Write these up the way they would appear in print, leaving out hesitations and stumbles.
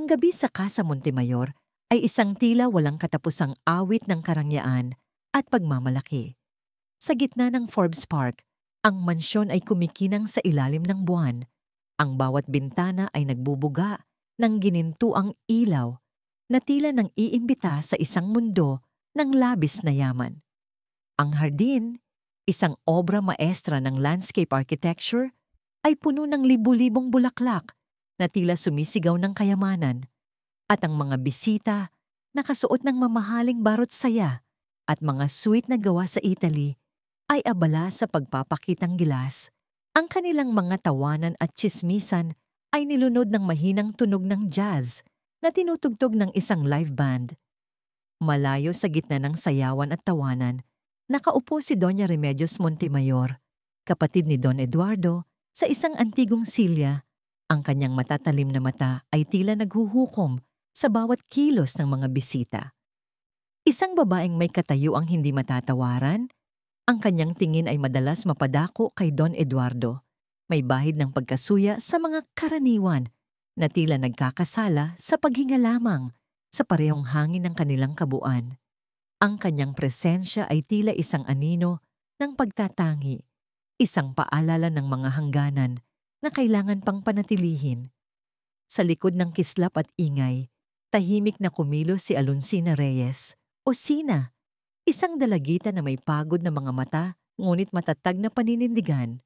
Ang gabi sa Casa Montemayor ay isang tila walang katapusang awit ng karangyaan at pagmamalaki. Sa gitna ng Forbes Park, ang mansyon ay kumikinang sa ilalim ng buwan. Ang bawat bintana ay nagbubuga ng ginintuang ilaw na tila nang iimbita sa isang mundo ng labis na yaman. Ang hardin, isang obra maestra ng landscape architecture, ay puno ng libu-libong bulaklak na tila sumisigaw ng kayamanan, at ang mga bisita nakasuot ng mamahaling barot saya at mga suite na gawa sa Italy ay abala sa pagpapakitang gilas. Ang kanilang mga tawanan at tsismisan ay nilunod ng mahinang tunog ng jazz na tinutugtog ng isang live band. Malayo sa gitna ng sayawan at tawanan, nakaupo si Doña Remedios Montemayor, kapatid ni Don Eduardo, sa isang antigong silya. Ang kanyang matatalim na mata ay tila naghuhukom sa bawat kilos ng mga bisita. Isang babaeng may katayuang hindi matatawaran. Ang kanyang tingin ay madalas mapadako kay Don Eduardo. May bahid ng pagkasuya sa mga karaniwan na tila nagkakasala sa paghinga lamang sa parehong hangin ng kanilang kabuuan. Ang kanyang presensya ay tila isang anino ng pagtatangi, isang paalala ng mga hangganan na kailangan pang panatilihin. Sa likod ng kislap at ingay, tahimik na kumilos si Alonsina Reyes o Sina, isang dalagita na may pagod na mga mata ngunit matatag na paninindigan.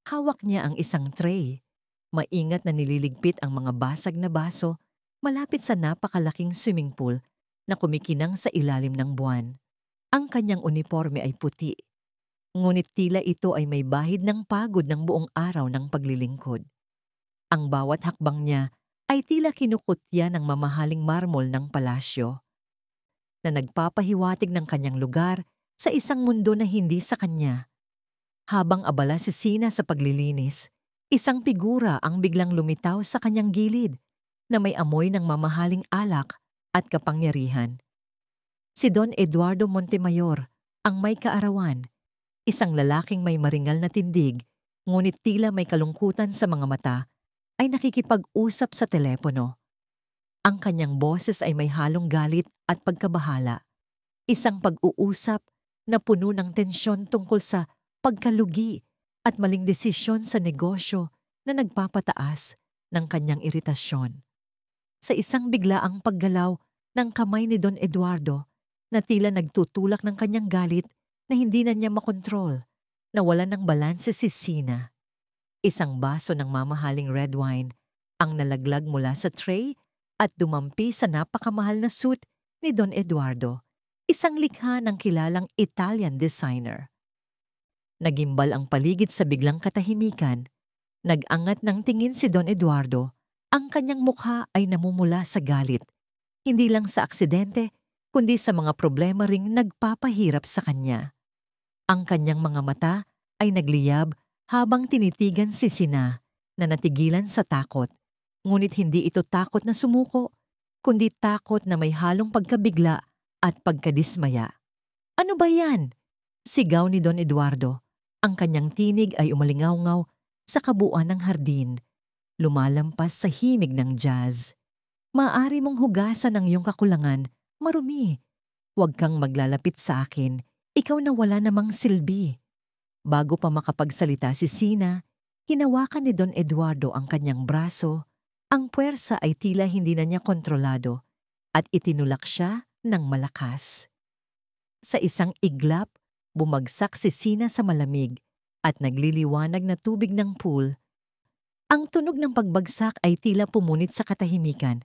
Hawak niya ang isang tray. Maingat na nililigpit ang mga basag na baso malapit sa napakalaking swimming pool na kumikinang sa ilalim ng buwan. Ang kanyang uniforme ay puti, ngunit tila ito ay may bahid ng pagod ng buong araw ng paglilingkod. Ang bawat hakbang niya ay tila kinukutya ng mamahaling marmol ng palasyo na nagpapahiwatig ng kanyang lugar sa isang mundo na hindi sa kanya. Habang abala si Sina sa paglilinis, isang figura ang biglang lumitaw sa kanyang gilid na may amoy ng mamahaling alak at kapangyarihan. Si Don Eduardo Montemayor, ang may kaarawan, isang lalaking may maringal na tindig, ngunit tila may kalungkutan sa mga mata, ay nakikipag-usap sa telepono. Ang kanyang boses ay may halong galit at pagkabahala. Isang pag-uusap na puno ng tensyon tungkol sa pagkalugi at maling desisyon sa negosyo na nagpapataas ng kanyang iritasyon. Sa isang biglaang paggalaw ng kamay ni Don Eduardo na tila nagtutulak ng kanyang galit na hindi na niya makontrol, nawalan ng balanse si Sina. Isang baso ng mamahaling red wine ang nalaglag mula sa tray at dumampi sa napakamahal na suit ni Don Eduardo, isang likha ng kilalang Italian designer. Nagimbal ang paligid sa biglang katahimikan. Nag-angat ng tingin si Don Eduardo. Ang kanyang mukha ay namumula sa galit, hindi lang sa aksidente, kundi sa mga problema ring nagpapahirap sa kanya. Ang kanyang mga mata ay nagliyab habang tinitigan si Sina na natigilan sa takot. Ngunit hindi ito takot na sumuko, kundi takot na may halong pagkabigla at pagkadismaya. "Ano ba yan?" sigaw ni Don Eduardo. Ang kanyang tinig ay umalingaw-ngaw sa kabuuan ng hardin, lumalampas sa himig ng jazz. "Maaari mong hugasan ang iyong kakulangan, marumi. Huwag kang maglalapit sa akin, ikaw na wala namang silbi." Bago pa makapagsalita si Sina, hinawakan ni Don Eduardo ang kanyang braso. Ang puwersa ay tila hindi na niya kontrolado at itinulak siya ng malakas. Sa isang iglap, bumagsak si Sina sa malamig at nagliliwanag na tubig ng pool. Ang tunog ng pagbagsak ay tila pumunit sa katahimikan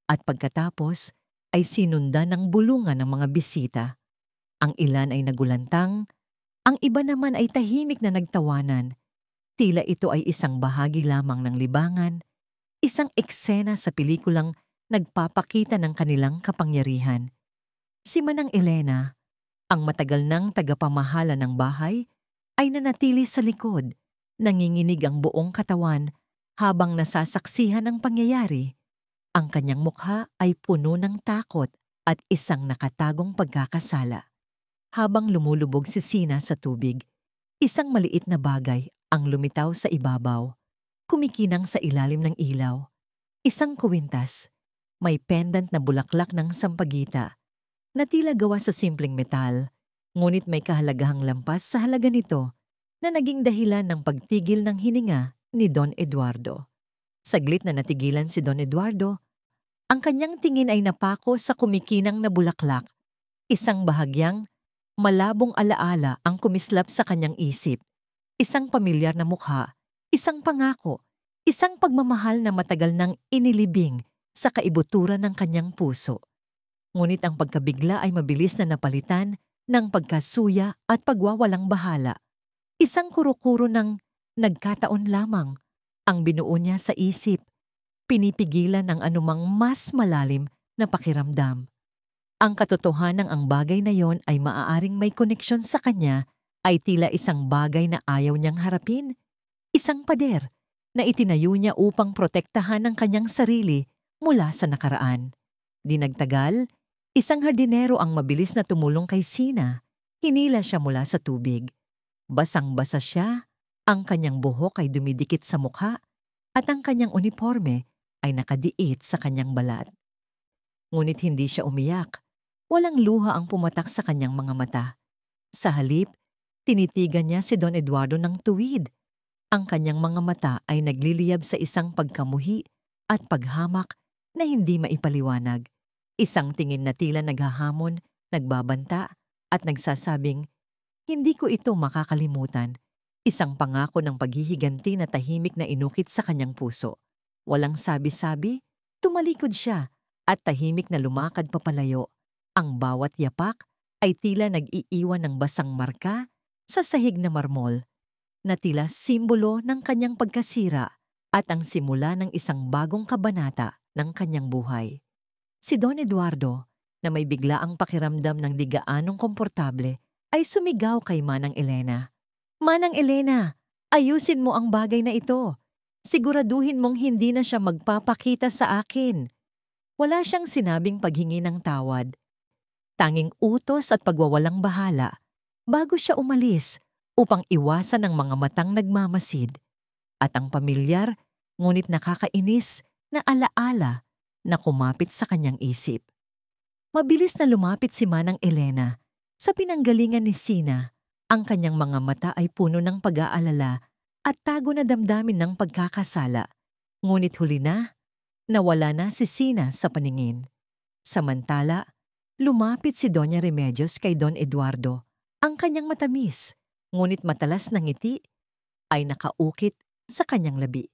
at pagkatapos ay sinundan ng bulungan ng mga bisita. Ang ilan ay nagulantang, ang iba naman ay tahimik na nagtawanan. Tila ito ay isang bahagi lamang ng libangan, isang eksena sa pelikulang nagpapakita ng kanilang kapangyarihan. Si Manang Elena, ang matagal nang tagapamahala ng bahay, ay nanatili sa likod, nanginginig ang buong katawan habang nasasaksihan ng pangyayari. Ang kanyang mukha ay puno ng takot at isang nakatagong pagkakasala. Habang lumulubog si Sina sa tubig, isang maliit na bagay ang lumitaw sa ibabaw, kumikinang sa ilalim ng ilaw. Isang kwintas, May pendant na bulaklak ng sampagita na tila gawa sa simpleng metal, ngunit may kahalagahang lampas sa halaga nito na naging dahilan ng pagtigil ng hininga ni Don Eduardo. Saglit na natigilan si Don Eduardo. Ang kanyang tingin ay napako sa kumikinang na bulaklak. Isang bahagyang, malabong alaala ang kumislap sa kanyang isip. Isang pamilyar na mukha, isang pangako, isang pagmamahal na matagal nang inilibing sa kaibuturan ng kanyang puso. Ngunit ang pagkabigla ay mabilis na napalitan ng pagkasuya at pagwawalang bahala. Isang kuro-kuro ng nagkataon lamang ang binuo niya sa isip, pinipigilan ng anumang mas malalim na pakiramdam. Ang katotohanan ng ang bagay na yon ay maaaring may koneksyon sa kanya ay tila isang bagay na ayaw niyang harapin, isang pader na itinayo niya upang protektahan ang kanyang sarili mula sa nakaraan. Di nagtagal, isang hardinero ang mabilis na tumulong kay Sina. Hinila siya mula sa tubig. Basang-basa siya, ang kanyang buhok ay dumidikit sa mukha at ang kanyang uniforme ay nakadiit sa kanyang balat. Ngunit hindi siya umiyak. Walang luha ang pumatak sa kanyang mga mata. Sa halip, tinitigan niya si Don Eduardo ng tuwid. Ang kanyang mga mata ay nagliliyab sa isang pagkamuhi at paghamak na hindi maipaliwanag. Isang tingin na tila naghahamon, nagbabanta at nagsasabing, "Hindi ko ito makakalimutan." Isang pangako ng paghihiganti na tahimik na inukit sa kanyang puso. Walang sabi-sabi, tumalikod siya at tahimik na lumakad papalayo. Ang bawat yapak ay tila nag-iiwan ng basang marka sa sahig na marmol, na tila simbolo ng kanyang pagkasira at ang simula ng isang bagong kabanata ng kanyang buhay. Si Don Eduardo, na may biglaang pakiramdam ng di gaanong komportable, ay sumigaw kay Manang Elena. "Manang Elena, ayusin mo ang bagay na ito. Siguraduhin mong hindi na siya magpapakita sa akin." Wala siyang sinabing paghingi ng tawad. Tanging utos at pagwawalang bahala bago siya umalis upang iwasan ang mga matang nagmamasid at ang pamilyar ngunit nakakainis na alaala na kumapit sa kanyang isip. Mabilis na lumapit si Manang Elena. Sa pinanggalingan ni Sina, ang kanyang mga mata ay puno ng pag-aalala at tago na damdamin ng pagkakasala. Ngunit huli na, nawala na si Sina sa paningin. Samantala, lumapit si Doña Remedios kay Don Eduardo. Ang kanyang matamis, ngunit matalas na ngiti, ay nakaukit sa kanyang labi.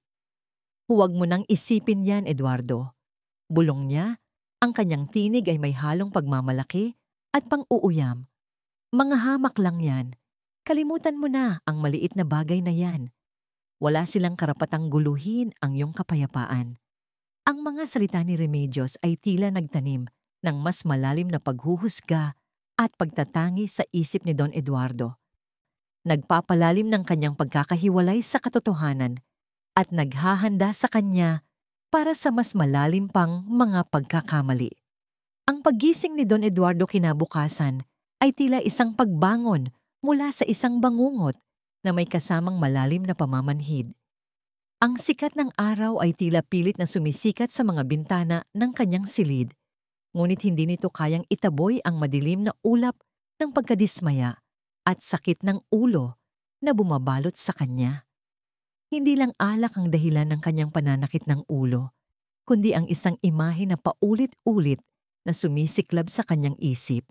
"Huwag mo nang isipin yan, Eduardo." Bulong niya, ang kanyang tinig ay may halong pagmamalaki at pang-uuyam. "Mga hamak lang yan. Kalimutan mo na ang maliit na bagay na yan. Wala silang karapatang guluhin ang iyong kapayapaan." Ang mga salita ni Remedios ay tila nagtanim ng mas malalim na paghuhusga at pagtatangi sa isip ni Don Eduardo. Nagpapalalim ng kanyang pagkakahiwalay sa katotohanan at naghahanda sa kanya para sa mas malalim pang mga pagkakamali. Ang paggising ni Don Eduardo kinabukasan ay tila isang pagbangon mula sa isang bangungot na may kasamang malalim na pamamanhid. Ang sikat ng araw ay tila pilit na sumisikat sa mga bintana ng kanyang silid, ngunit hindi nito kayang itaboy ang madilim na ulap ng pagkadismaya at sakit ng ulo na bumabalot sa kanya. Hindi lang alak ang dahilan ng kanyang pananakit ng ulo, kundi ang isang imahe na paulit-ulit na sumisiklab sa kanyang isip.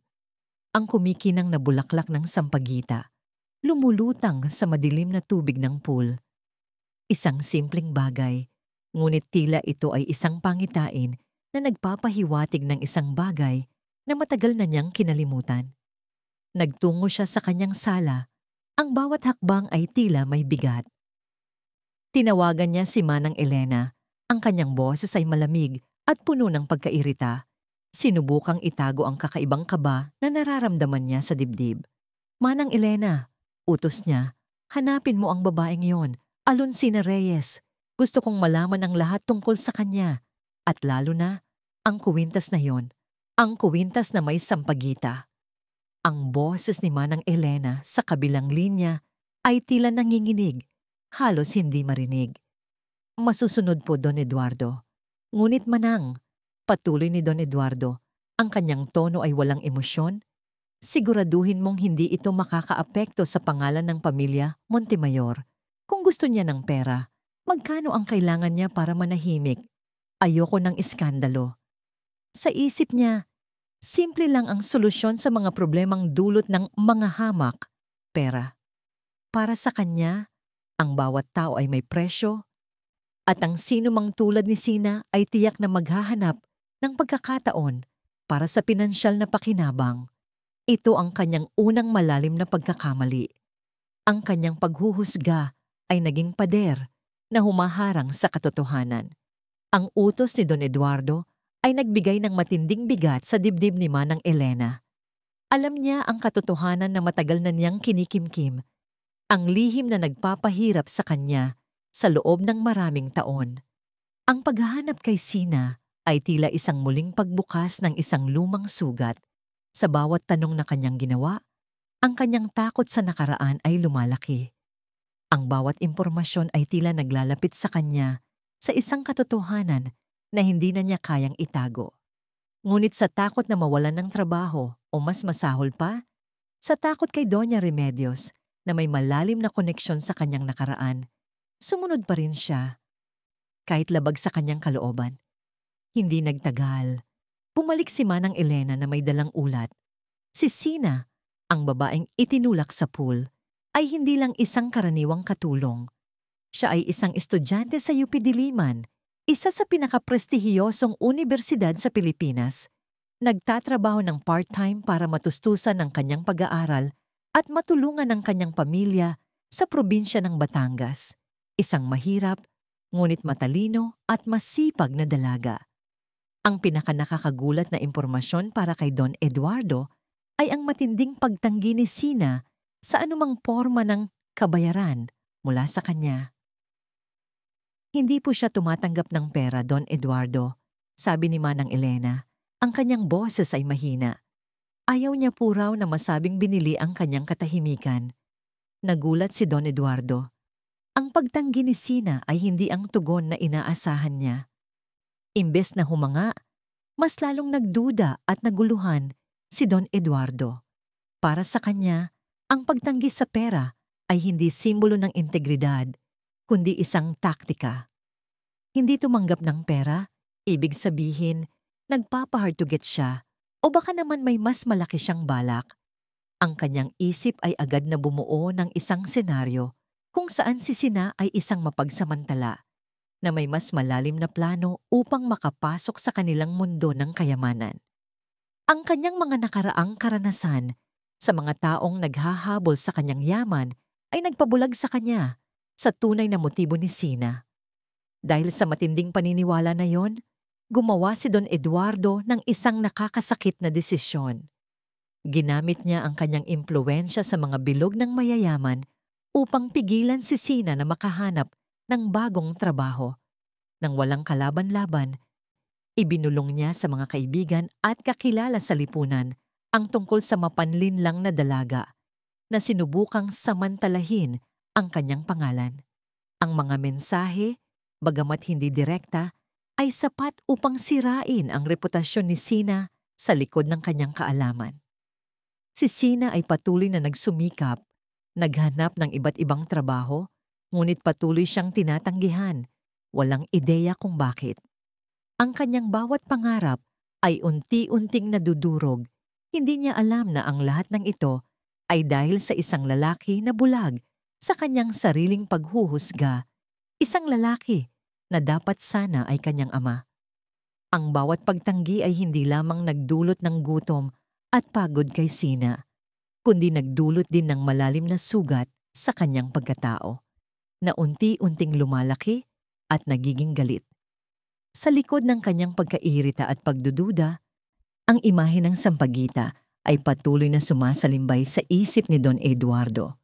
Ang kumikinang na bulaklak ng sampagita, lumulutang sa madilim na tubig ng pool. Isang simpleng bagay, ngunit tila ito ay isang pangitain na nagpapahiwatig ng isang bagay na matagal na niyang kinalimutan. Nagtungo siya sa kanyang sala. Ang bawat hakbang ay tila may bigat. Tinawagan niya si Manang Elena. Ang kanyang boses ay malamig at puno ng pagkairita. Sinubukang itago ang kakaibang kaba na nararamdaman niya sa dibdib. "Manang Elena," utos niya, "hanapin mo ang babaeng yon, Alonsina Reyes. Gusto kong malaman ang lahat tungkol sa kanya. At lalo na, ang kuwintas na yon. Ang kuwintas na may sampagita." Ang boses ni Manang Elena sa kabilang linya ay tila nanginginig, halos hindi marinig. "Masusunod po, Don Eduardo. Ngunit Manang, Patuloy ni Don Eduardo. Ang kanyang tono ay walang emosyon. Siguraduhin mong hindi ito makakaapekto sa pangalan ng pamilya Montemayor. Kung gusto niya ng pera, magkano ang kailangan niya para manahimik? Ayoko ng iskandalo. Sa isip niya, simple lang ang solusyon sa mga problemang dulot ng mga hamak, pera. Para sa kanya, ang bawat tao ay may presyo at ang sino mang tulad ni Sina ay tiyak na maghahanap ng pagkakataon para sa pinansyal na pakinabang. Ito ang kanyang unang malalim na pagkakamali. Ang kanyang paghuhusga ay naging pader na humaharang sa katotohanan. Ang utos ni Don Eduardo ay nagbigay ng matinding bigat sa dibdib ni Manang Elena. Alam niya ang katotohanan na matagal na niyang kinikimkim, ang lihim na nagpapahirap sa kanya sa loob ng maraming taon. Ang paghahanap kay Sina ay tila isang muling pagbukas ng isang lumang sugat. Sa bawat tanong na kanyang ginawa, ang kanyang takot sa nakaraan ay lumalaki. Ang bawat impormasyon ay tila naglalapit sa kanya sa isang katotohanan na hindi na niya kayang itago. Ngunit sa takot na mawalan ng trabaho o mas masahol pa, sa takot kay Doña Remedios na may malalim na koneksyon sa kanyang nakaraan, sumunod pa rin siya. Kahit labag sa kanyang kalooban. Hindi nagtagal. Bumalik si Manang Elena na may dalang ulat. Si Sina, ang babaeng itinulak sa pool, ay hindi lang isang karaniwang katulong. Siya ay isang estudyante sa UP Diliman, isa sa pinakaprestihiyosong universidad sa Pilipinas. Nagtatrabaho ng part-time para matustusan ang kanyang pag-aaral at matulungan ang kanyang pamilya sa probinsya ng Batangas. Isang mahirap, ngunit matalino at masipag na dalaga. Ang pinakanakakagulat na impormasyon para kay Don Eduardo ay ang matinding pagtanggi ni Sina sa anumang forma ng kabayaran mula sa kanya. Hindi po siya tumatanggap ng pera, Don Eduardo, sabi ni Manang Elena. Ang kanyang boses ay mahina. Ayaw niya po raw na masabing binili ang kanyang katahimikan. Nagulat si Don Eduardo. Ang pagtanggi ni Sina ay hindi ang tugon na inaasahan niya. Imbes na humanga, mas lalong nagduda at naguluhan si Don Eduardo. Para sa kanya, ang pagtanggi sa pera ay hindi simbolo ng integridad, kundi isang taktika. Hindi tumanggap ng pera, ibig sabihin, nagpapahard to get siya o baka naman may mas malaki siyang balak. Ang kanyang isip ay agad na bumuo ng isang senaryo kung saan si Sina ay isang mapagsamantala na may mas malalim na plano upang makapasok sa kanilang mundo ng kayamanan. Ang kanyang mga nakaraang karanasan sa mga taong naghahabol sa kanyang yaman ay nagpabulag sa kanya sa tunay na motibo ni Sina. Dahil sa matinding paniniwala na yon, gumawa si Don Eduardo ng isang nakakasakit na desisyon. Ginamit niya ang kanyang impluwensya sa mga bilog ng mayayaman upang pigilan si Sina na makahanap ng bagong trabaho. Nang walang kalaban-laban, ibinulong niya sa mga kaibigan at kakilala sa lipunan ang tungkol sa mapanlinlang na dalaga na sinubukang samantalahin ang kanyang pangalan. Ang mga mensahe, bagamat hindi direkta, ay sapat upang sirain ang reputasyon ni Sina sa likod ng kanyang kaalaman. Si Sina ay patuloy na nagsumikap, naghanap ng iba't ibang trabaho, ngunit patuloy siyang tinatanggihan, walang ideya kung bakit. Ang kanyang bawat pangarap ay unti-unting nadudurog. Hindi niya alam na ang lahat ng ito ay dahil sa isang lalaki na bulag sa kanyang sariling paghuhusga, isang lalaki na dapat sana ay kanyang ama. Ang bawat pagtanggi ay hindi lamang nagdulot ng gutom at pagod kay Sina, kundi nagdulot din ng malalim na sugat sa kanyang pagkatao, na unti-unting lumalaki at nagiging galit. Sa likod ng kanyang pagkairita at pagdududa, ang imahe ng Sampaguita ay patuloy na sumasalimbay sa isip ni Don Eduardo.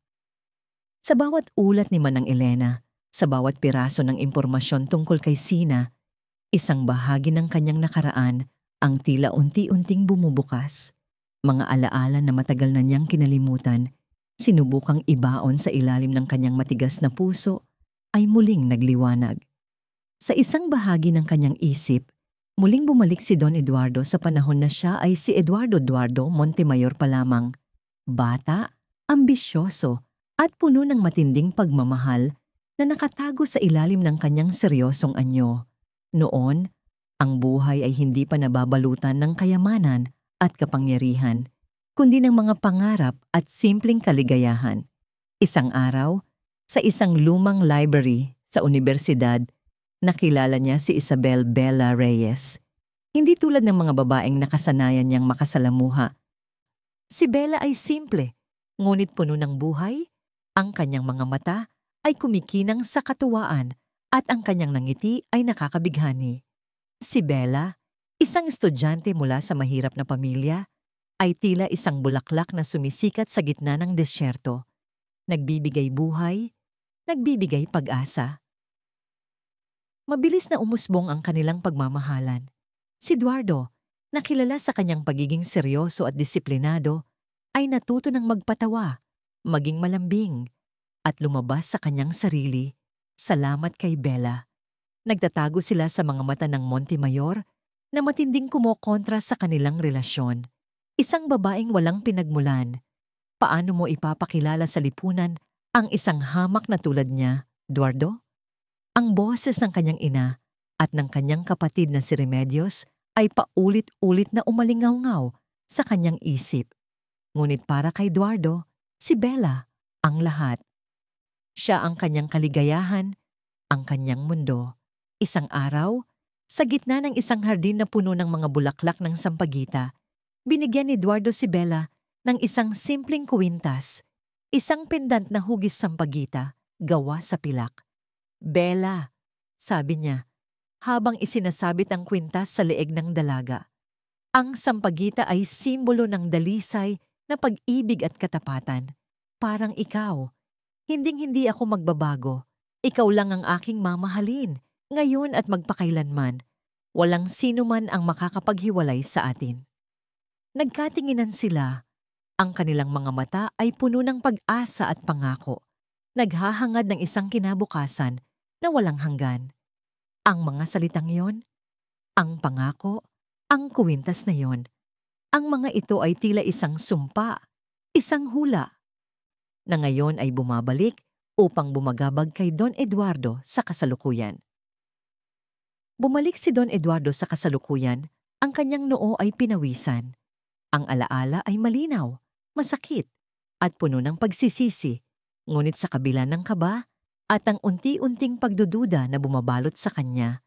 Sa bawat ulat ni Manang Elena, sa bawat piraso ng impormasyon tungkol kay Sina, isang bahagi ng kanyang nakaraan ang tila unti-unting bumubukas. Mga alaala na matagal na niyang kinalimutan, sinubukang ibaon sa ilalim ng kanyang matigas na puso, ay muling nagliwanag. Sa isang bahagi ng kanyang isip, Muling bumalik si Don Eduardo sa panahon na siya ay si Eduardo Montemayor pa lamang. Bata, ambisyoso, at puno ng matinding pagmamahal na nakatago sa ilalim ng kanyang seryosong anyo. Noon, ang buhay ay hindi pa nababalutan ng kayamanan at kapangyarihan, kundi ng mga pangarap at simpleng kaligayahan. Isang araw, sa isang lumang library sa universidad, nakilala niya si Isabel Bella Reyes. Hindi tulad ng mga babaeng nakasanayan niyang makasalamuha. Si Bella ay simple, ngunit puno ng buhay. Ang kanyang mga mata ay kumikinang sa katuwaan at ang kanyang ngiti ay nakakabighani. Si Bella, isang estudyante mula sa mahirap na pamilya, ay tila isang bulaklak na sumisikat sa gitna ng desyerto. Nagbibigay buhay, nagbibigay pag-asa. Mabilis na umusbong ang kanilang pagmamahalan. Si Eduardo, na kilala sa kanyang pagiging seryoso at disiplinado, ay natuto ng magpatawa, maging malambing, at lumabas sa kanyang sarili. Salamat kay Bella. Nagtatago sila sa mga mata ng Montemayor na matinding kumokontra sa kanilang relasyon. Isang babaeng walang pinagmulan. Paano mo ipapakilala sa lipunan ang isang hamak na tulad niya, Eduardo? Ang boses ng kanyang ina at ng kanyang kapatid na si Remedios ay paulit-ulit na umalingaw-ngaw sa kanyang isip. Ngunit para kay Eduardo, si Bella ang lahat. Siya ang kanyang kaligayahan, ang kanyang mundo. Isang araw, sa gitna ng isang hardin na puno ng mga bulaklak ng sampagita, binigyan ni Eduardo si Bella ng isang simpleng kwintas, isang pendant na hugis sampagita gawa sa pilak. Bella, sabi niya, habang isinasabit ang kwintas sa leeg ng dalaga. Ang sampagita ay simbolo ng dalisay na pag-ibig at katapatan. Parang ikaw. Hinding-hindi ako magbabago. Ikaw lang ang aking mamahalin, ngayon at magpakailanman. Walang sino man ang makakapaghiwalay sa atin. Nagkatinginan sila. Ang kanilang mga mata ay puno ng pag-asa at pangako. Naghahangad ng isang kinabukasan na walang hanggan. Ang mga salitang yon, ang pangako, ang kwintas na yon, ang mga ito ay tila isang sumpa, isang hula, na ngayon ay bumabalik upang bumagabag kay Don Eduardo sa kasalukuyan. Bumalik si Don Eduardo sa kasalukuyan, ang kanyang noo ay pinawisan. Ang alaala ay malinaw, masakit, at puno ng pagsisisi, ngunit sa kabila ng kaba, at ang unti-unting pagdududa na bumabalot sa kanya,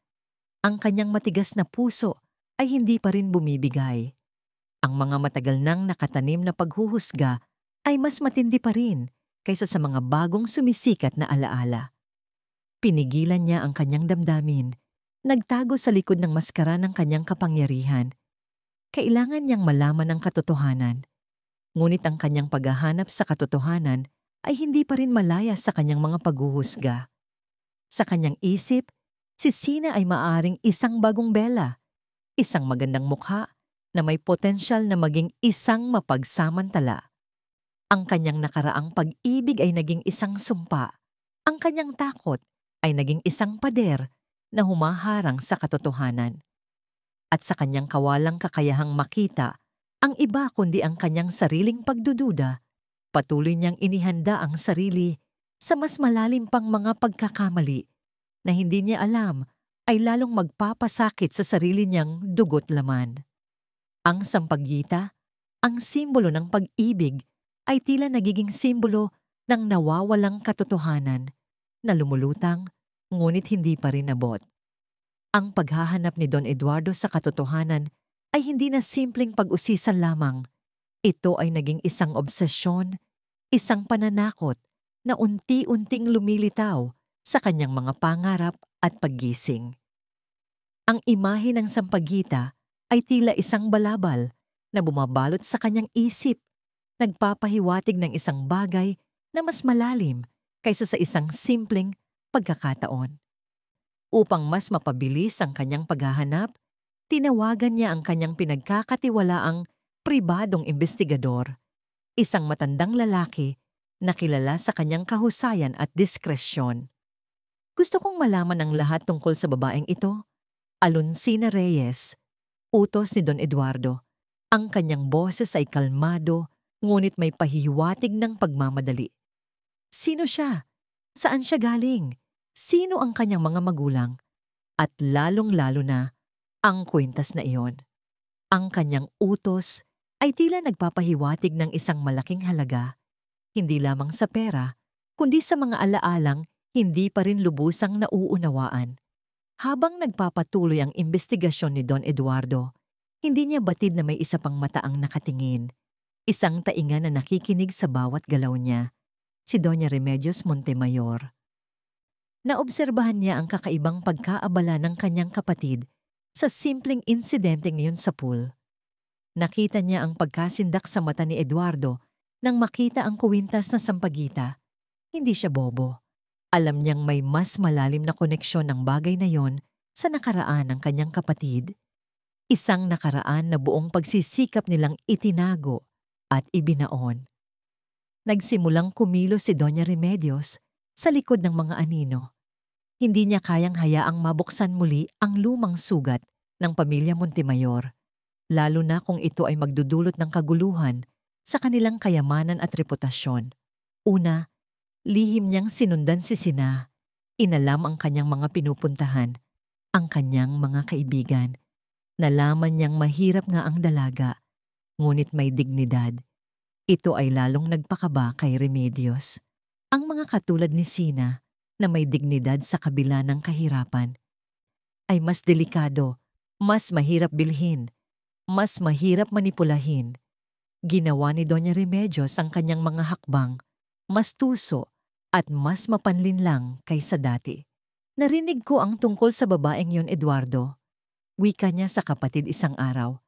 ang kanyang matigas na puso ay hindi pa rin bumibigay. Ang mga matagal nang nakatanim na paghuhusga ay mas matindi pa rin kaysa sa mga bagong sumisikat na alaala. Pinigilan niya ang kanyang damdamin, nagtago sa likod ng maskara ng kanyang kapangyarihan. Kailangan niyang malaman ang katotohanan, ngunit ang kanyang paghahanap sa katotohanan ay hindi pa rin malaya sa kanyang mga paghuhusga. Sa kanyang isip, si Sina ay maaaring isang bagong Bella, isang magandang mukha na may potensyal na maging isang mapagsamantala. Ang kanyang nakaraang pag-ibig ay naging isang sumpa. Ang kanyang takot ay naging isang pader na humaharang sa katotohanan. At sa kanyang kawalang kakayahang makita ang iba kundi ang kanyang sariling pagdududa, patuloy niyang inihanda ang sarili sa mas malalim pang mga pagkakamali na hindi niya alam ay lalong magpapasakit sa sarili niyang dugo't laman. Ang sampagita, ang simbolo ng pag-ibig, ay tila nagiging simbolo ng nawawalang katotohanan na lumulutang ngunit hindi pa rin abot. Ang paghahanap ni Don Eduardo sa katotohanan ay hindi na simpleng pag-usisan lamang. Ito ay naging isang obsesyon, isang pananakot na unti-unting lumilitaw sa kanyang mga pangarap at paggising. Ang imahe ng sampagita ay tila isang balabal na bumabalot sa kanyang isip, nagpapahiwatig ng isang bagay na mas malalim kaysa sa isang simpleng pagkakataon. Upang mas mapabilis ang kanyang paghahanap, tinawagan niya ang kanyang pinagkakatiwalaang pribadong investigador, isang matandang lalaki na kilala sa kanyang kahusayan at diskresyon. Gusto kong malaman ang lahat tungkol sa babaeng ito. Alonsina Reyes, utos ni Don Eduardo. Ang kanyang boses ay kalmado, ngunit may pahihiwatig ng pagmamadali. Sino siya? Saan siya galing? Sino ang kanyang mga magulang? At lalong-lalo na, ang kwintas na iyon. Ang kanyang utos ay tila nagpapahiwatig ng isang malaking halaga, hindi lamang sa pera, kundi sa mga alaalang hindi pa rin lubusang nauunawaan. Habang nagpapatuloy ang investigasyon ni Don Eduardo, hindi niya batid na may isa pang mata ang nakatingin. Isang tainga na nakikinig sa bawat galaw niya, si Doña Remedios Montemayor. Naobserbahan niya ang kakaibang pagkaabala ng kanyang kapatid sa simpleng insidente ngayon sa pool. Nakita niya ang pagkasindak sa mata ni Eduardo nang makita ang kuwintas na sampagita. Hindi siya bobo. Alam niyang may mas malalim na koneksyon ng bagay na yon sa nakaraan ng kanyang kapatid. Isang nakaraan na buong pagsisikap nilang itinago at ibinaon. Nagsimulang kumilos si Doña Remedios sa likod ng mga anino. Hindi niya kayang hayaang mabuksan muli ang lumang sugat ng pamilya Montemayor, lalo na kung ito ay magdudulot ng kaguluhan sa kanilang kayamanan at reputasyon. Una, lihim niyang sinundan si Sina. Inalam ang kanyang mga pinupuntahan, ang kanyang mga kaibigan. Nalaman niyang mahirap nga ang dalaga, ngunit may dignidad. Ito ay lalong nagpakaba kay Remedios. Ang mga katulad ni Sina na may dignidad sa kabila ng kahirapan ay mas delikado, mas mahirap bilhin, mas mahirap manipulahin. Ginawa ni Doña Remedios ang kanyang mga hakbang, mas tuso at mas mapanlinlang kaysa dati. Narinig ko ang tungkol sa babaeng yon, Eduardo. Wika niya sa kapatid isang araw.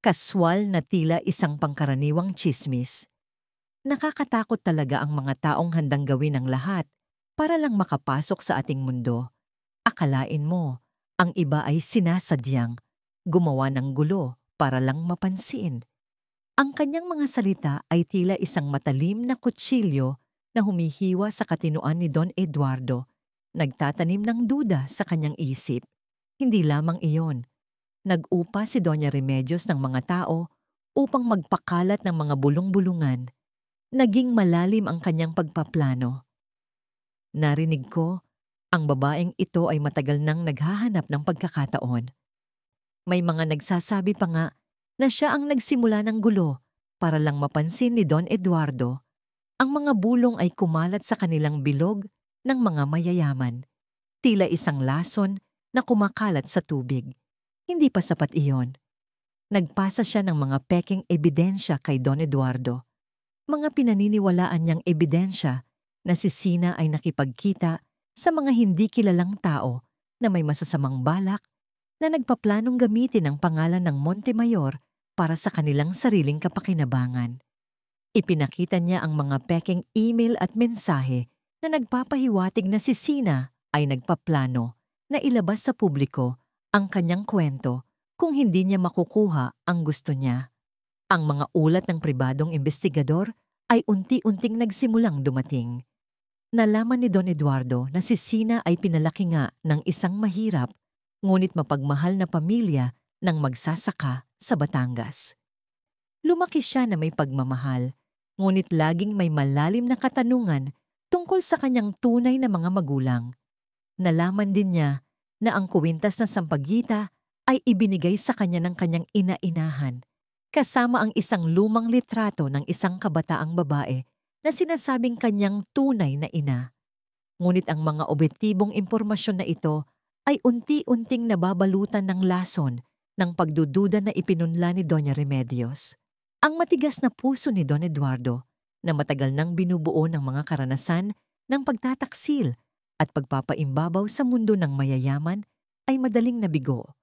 Kaswal na tila isang pangkaraniwang tsismis. Nakakatakot talaga ang mga taong handang gawin ang lahat para lang makapasok sa ating mundo. Akalain mo, ang iba ay sinasadyang gumawa ng gulo para lang mapansin. Ang kanyang mga salita ay tila isang matalim na kutsilyo na humihiwa sa katinoan ni Don Eduardo, nagtatanim ng duda sa kanyang isip. Hindi lamang iyon. Nag-upa si Doña Remedios ng mga tao upang magpakalat ng mga bulong-bulungan. Naging malalim ang kanyang pagpaplano. Narinig ko, ang babaeng ito ay matagal nang naghahanap ng pagkakataon. May mga nagsasabi pa nga na siya ang nagsimula ng gulo para lang mapansin ni Don Eduardo. Ang mga bulong ay kumalat sa kanilang bilog ng mga mayayaman. Tila isang lason na kumakalat sa tubig. Hindi pa sapat iyon. Nagpasa siya ng mga peking ebidensya kay Don Eduardo. Mga pinaniniwalaan niyang ebidensya na si Sina ay nakipagkita sa mga hindi kilalang tao na may masasamang balak na nagpaplanong gamitin ang pangalan ng Montemayor para sa kanilang sariling kapakinabangan. Ipinakita niya ang mga peking email at mensahe na nagpapahiwatig na si Sina ay nagpaplano na ilabas sa publiko ang kanyang kwento kung hindi niya makukuha ang gusto niya. Ang mga ulat ng pribadong investigador ay unti-unting nagsimulang dumating. Nalaman ni Don Eduardo na si Sina ay pinalaki nga ng isang mahirap ngunit mapagmahal na pamilya ng magsasaka sa Batangas. Lumaki siya na may pagmamahal, ngunit laging may malalim na katanungan tungkol sa kanyang tunay na mga magulang. Nalaman din niya na ang kuwintas na sampagita ay ibinigay sa kanya ng kanyang ina-inahan, kasama ang isang lumang litrato ng isang kabataang babae na sinasabing kanyang tunay na ina. Ngunit ang mga obektibong impormasyon na ito ay unti-unting nababalutan ng lason ng pagdududa na ipinunla ni Doña Remedios. Ang matigas na puso ni Don Eduardo na matagal nang binubuo ng mga karanasan ng pagtataksil at pagpapaimbabaw sa mundo ng mayayaman ay madaling nabigo.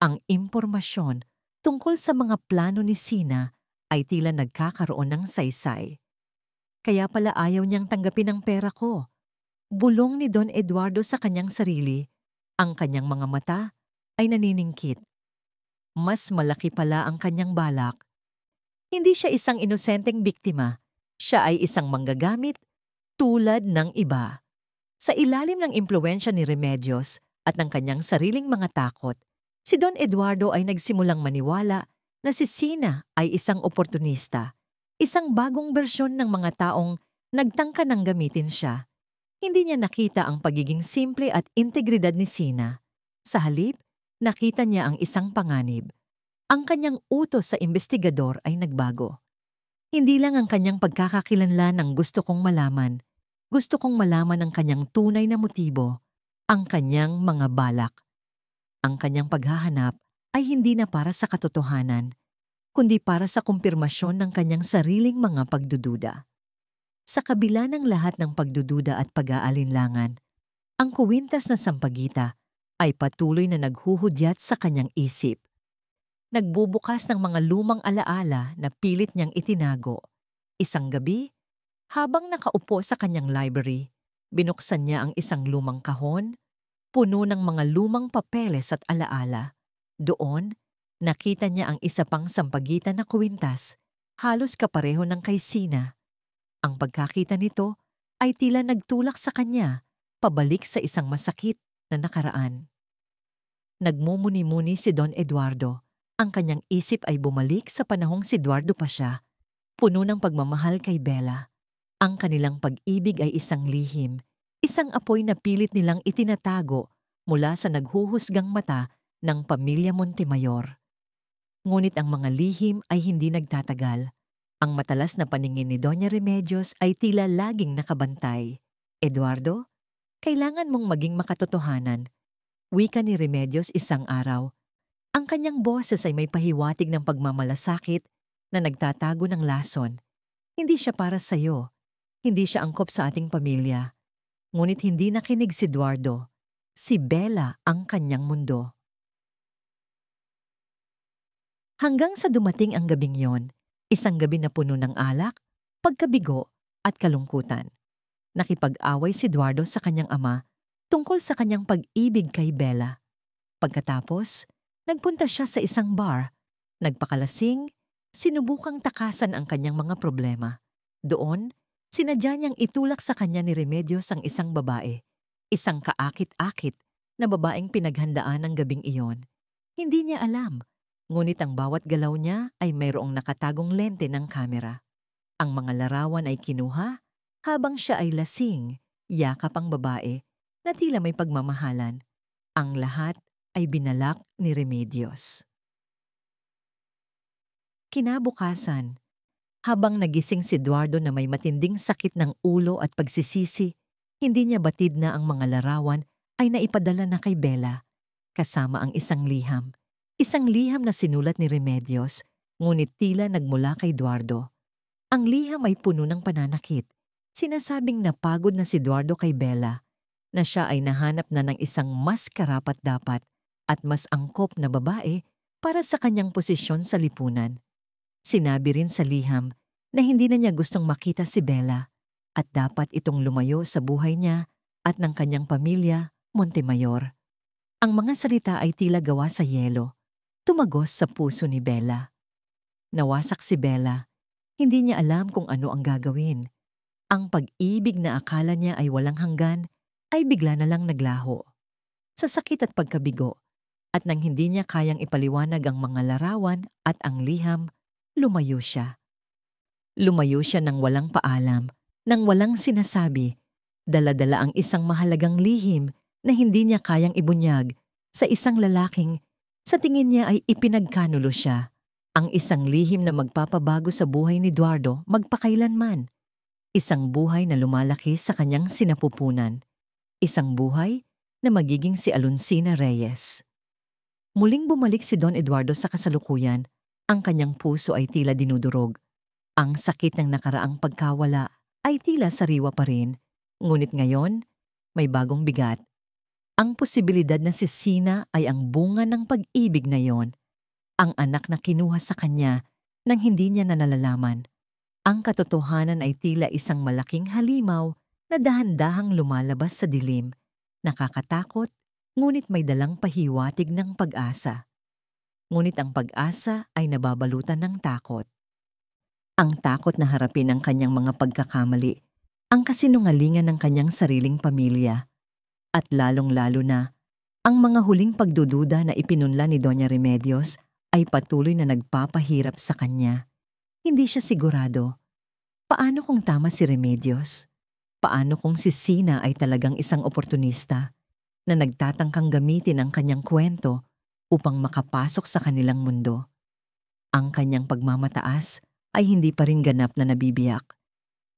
Ang impormasyon tungkol sa mga plano ni Sina ay tila nagkakaroon ng saysay. Kaya pala ayaw niyang tanggapin ang pera ko. Bulong ni Don Eduardo sa kanyang sarili, ang kanyang mga mata ay naniningkit. Mas malaki pala ang kanyang balak. Hindi siya isang inosenteng biktima. Siya ay isang manggagamit tulad ng iba. Sa ilalim ng impluwensya ni Remedios at ng kanyang sariling mga takot, Si Don Eduardo ay nagsimulang maniwala na si Sina ay isang oportunista, isang bagong bersyon ng mga taong nagtangka ng gamitin siya. Hindi niya nakita ang pagiging simple at integridad ni Sina. Sa halip, nakita niya ang isang panganib. Ang kanyang utos sa investigador ay nagbago. Hindi lang ang kanyang pagkakakilanlan ng gusto kong malaman. Gusto kong malaman ang kanyang tunay na motibo, ang kanyang mga balak. Ang kanyang paghahanap ay hindi na para sa katotohanan, kundi para sa kumpirmasyon ng kanyang sariling mga pagdududa. Sa kabila ng lahat ng pagdududa at pag-aalinlangan, ang kuwintas na sampagita ay patuloy na naghuhudyat sa kanyang isip. Nagbubukas ng mga lumang alaala na pilit niyang itinago. Isang gabi, habang nakaupo sa kanyang library, binuksan niya ang isang lumang kahon, puno ng mga lumang papeles at alaala. Doon, nakita niya ang isa pang sampagitan na kuwintas, halos kapareho ng kay Sina. Ang pagkakita nito ay tila nagtulak sa kanya, pabalik sa isang masakit na nakaraan. Nagmumuni-muni si Don Eduardo. Ang kanyang isip ay bumalik sa panahong si Eduardo pa siya, puno ng pagmamahal kay Bella. Ang kanilang pag-ibig ay isang lihim, isang apoy na pilit nilang itinatago mula sa naghuhusgang mata ng pamilya Montemayor. Ngunit ang mga lihim ay hindi nagtatagal. Ang matalas na paningin ni Doña Remedios ay tila laging nakabantay. Eduardo, kailangan mong maging makatotohanan. Wika ni Remedios isang araw. Ang kanyang boses ay may pahiwatig ng pagmamalasakit na nagtatago ng lason. Hindi siya para sa'yo. Hindi siya angkop sa ating pamilya. Ngunit hindi nakinig si Eduardo. Si Bella ang kanyang mundo. Hanggang sa dumating ang gabing yon, isang gabi na puno ng alak, pagkabigo at kalungkutan. Nakipag-away si Eduardo sa kanyang ama tungkol sa kanyang pag-ibig kay Bella. Pagkatapos, nagpunta siya sa isang bar, nagpakalasing, sinubukang takasan ang kanyang mga problema. Doon, sinadya niyang itulak sa kanya ni Remedios ang isang babae, isang kaakit-akit na babaeng pinaghandaan ng gabing iyon. Hindi niya alam, ngunit ang bawat galaw niya ay mayroong nakatagong lente ng kamera. Ang mga larawan ay kinuha habang siya ay lasing, yakap ang babae na tila may pagmamahalan. Ang lahat ay binalak ni Remedios. Kinabukasan, habang nagising si Eduardo na may matinding sakit ng ulo at pagsisisi, hindi niya batid na ang mga larawan ay naipadala na kay Bella, kasama ang isang liham. Isang liham na sinulat ni Remedios, ngunit tila nagmula kay Eduardo. Ang liham ay puno ng pananakit. Sinasabing napagod na si Eduardo kay Bella, na siya ay nahanap na ng isang mas karapat-dapat at mas angkop na babae para sa kanyang posisyon sa lipunan. Sinabi rin sa liham na hindi na niya gustong makita si Bella at dapat itong lumayo sa buhay niya at ng kanyang pamilya, Montemayor. Ang mga salita ay tila gawa sa yelo, tumagos sa puso ni Bella. Nawasak si Bella, hindi niya alam kung ano ang gagawin. Ang pag-ibig na akala niya ay walang hanggan ay bigla na lang naglaho. Sa sakit at pagkabigo, at nang hindi niya kayang ipaliwanag ang mga larawan at ang liham, lumayo siya. Lumayo siya nang walang paalam, nang walang sinasabi. Dala-dala ang isang mahalagang lihim na hindi niya kayang ibunyag sa isang lalaking sa tingin niya ay ipinagkanulo siya. Ang isang lihim na magpapabago sa buhay ni Eduardo magpakailanman. Isang buhay na lumalaki sa kanyang sinapupunan. Isang buhay na magiging si Alonsina Reyes. Muling bumalik si Don Eduardo sa kasalukuyan, ang kanyang puso ay tila dinudurog. Ang sakit ng nakaraang pagkawala ay tila sariwa pa rin, ngunit ngayon, may bagong bigat. Ang posibilidad na si Sina ay ang bunga ng pag-ibig na yon, ang anak na kinuha sa kanya nang hindi niya nalalaman. Ang katotohanan ay tila isang malaking halimaw na dahan-dahang lumalabas sa dilim, nakakatakot, ngunit may dalang pahiwatig ng pag-asa. Ngunit ang pag-asa ay nababalutan ng takot. Ang takot na harapin ang kanyang mga pagkakamali, ang kasinungalingan ng kanyang sariling pamilya, at lalong-lalo na Ang mga huling pagdududa na ipinunla ni Doña Remedios ay patuloy na nagpapahirap sa kanya. Hindi siya sigurado. Paano kung tama si Remedios? Paano kung si Sina ay talagang isang oportunista na nagtatangkang gamitin ang kanyang kwento upang makapasok sa kanilang mundo? Ang kanyang pagmamataas ay hindi pa rin ganap na nabibiyak.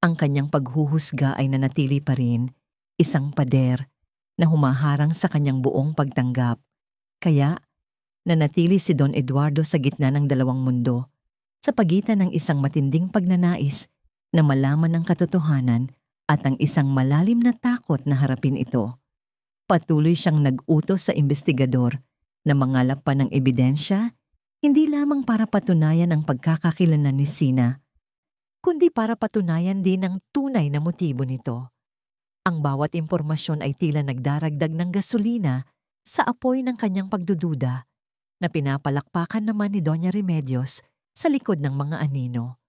Ang kanyang paghuhusga ay nanatili pa rin, isang pader na humaharang sa kanyang buong pagtanggap. Kaya, nanatili si Don Eduardo sa gitna ng dalawang mundo, sa pagitan ng isang matinding pagnanais na malaman ang katotohanan at ang isang malalim na takot na harapin ito. Patuloy siyang nag-utos sa investigador na mangalap pa ng ebidensya, hindi lamang para patunayan ang pagkakakilanlan ni Sina, kundi para patunayan din ang tunay na motibo nito. Ang bawat impormasyon ay tila nagdaragdag ng gasolina sa apoy ng kanyang pagdududa na pinapalakpakan naman ni Doña Remedios sa likod ng mga anino.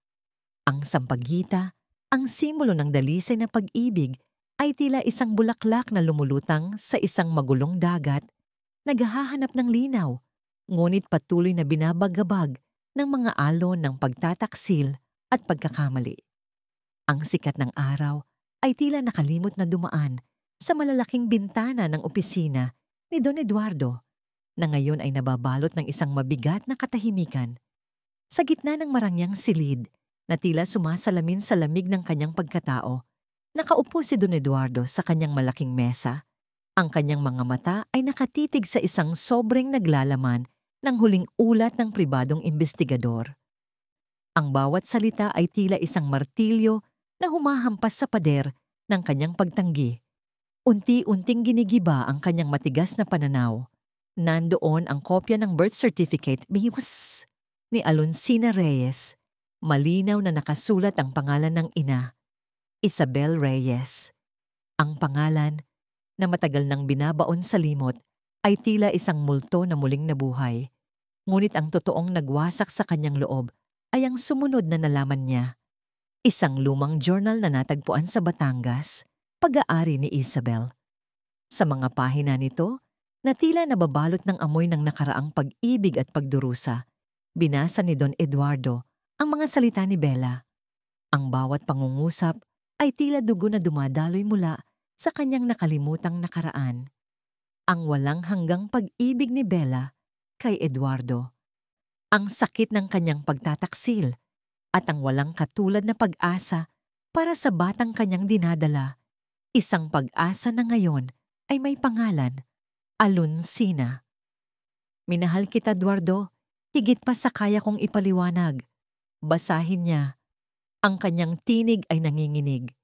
Ang sampaguita, ang simbolo ng dalisay na pag-ibig ay tila isang bulaklak na lumulutang sa isang magulong dagat, naghahanap ng linaw, ngunit patuloy na binabagabag ng mga alon ng pagtataksil at pagkakamali. Ang sikat ng araw ay tila nakalimot na dumaan sa malalaking bintana ng opisina ni Don Eduardo na ngayon ay nababalot ng isang mabigat na katahimikan. Sa gitna ng marangyang silid na tila sumasalamin sa lamig ng kanyang pagkatao, nakaupo si Don Eduardo sa kanyang malaking mesa. Ang kanyang mga mata ay nakatitig sa isang sobreng naglalaman ng huling ulat ng pribadong investigador. Ang bawat salita ay tila isang martilyo na humahampas sa pader ng kanyang pagtanggi. Unti-unting ginigiba ang kanyang matigas na pananaw. Nandoon ang kopya ng birth certificate ni Alonsina Reyes. Malinaw na nakasulat ang pangalan ng ina, Isabel Reyes. Ang pangalan na matagal nang binabaon sa limot ay tila isang multo na muling nabuhay. Ngunit ang totoong nagwasak sa kanyang loob ay ang sumunod na nalaman niya. Isang lumang journal na natagpuan sa Batangas, pag-aari ni Isabel. Sa mga pahina nito, na tila nababalot ng amoy ng nakaraang pag-ibig at pagdurusa, binasa ni Don Eduardo ang mga salita ni Bella. Ang bawat pangungusap ay tila dugo na dumadaloy mula sa kanyang nakalimutang nakaraan. Ang walang hanggang pag-ibig ni Bella kay Eduardo. Ang sakit ng kanyang pagtataksil at ang walang katulad na pag-asa para sa batang kanyang dinadala. Isang pag-asa na ngayon ay may pangalan, Alonsina. Minahal kita, Eduardo, higit pa sa kaya kong ipaliwanag. Basahin niya. Ang kanyang tinig ay nanginginig.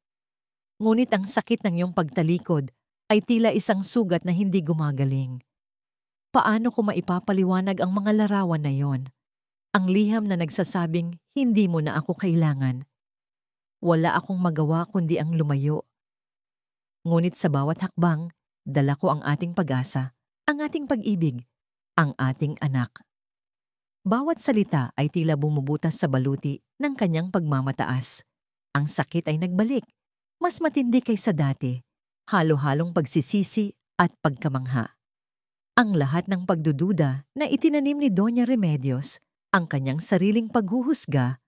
Ngunit ang sakit ng iyong pagtalikod ay tila isang sugat na hindi gumagaling. Paano ko maipapaliwanag ang mga larawan na yon? Ang liham na nagsasabing hindi mo na ako kailangan. Wala akong magawa kundi ang lumayo. Ngunit sa bawat hakbang, dala ko ang ating pag-asa, ang ating pag-ibig, ang ating anak. Bawat salita ay tila bumubutas sa baluti ng kanyang pagmamataas. Ang sakit ay nagbalik, mas matindi kaysa dati, halo-halong pagsisisi at pagkamangha. Ang lahat ng pagdududa na itinanim ni Doña Remedios, ang kanyang sariling paghuhusga,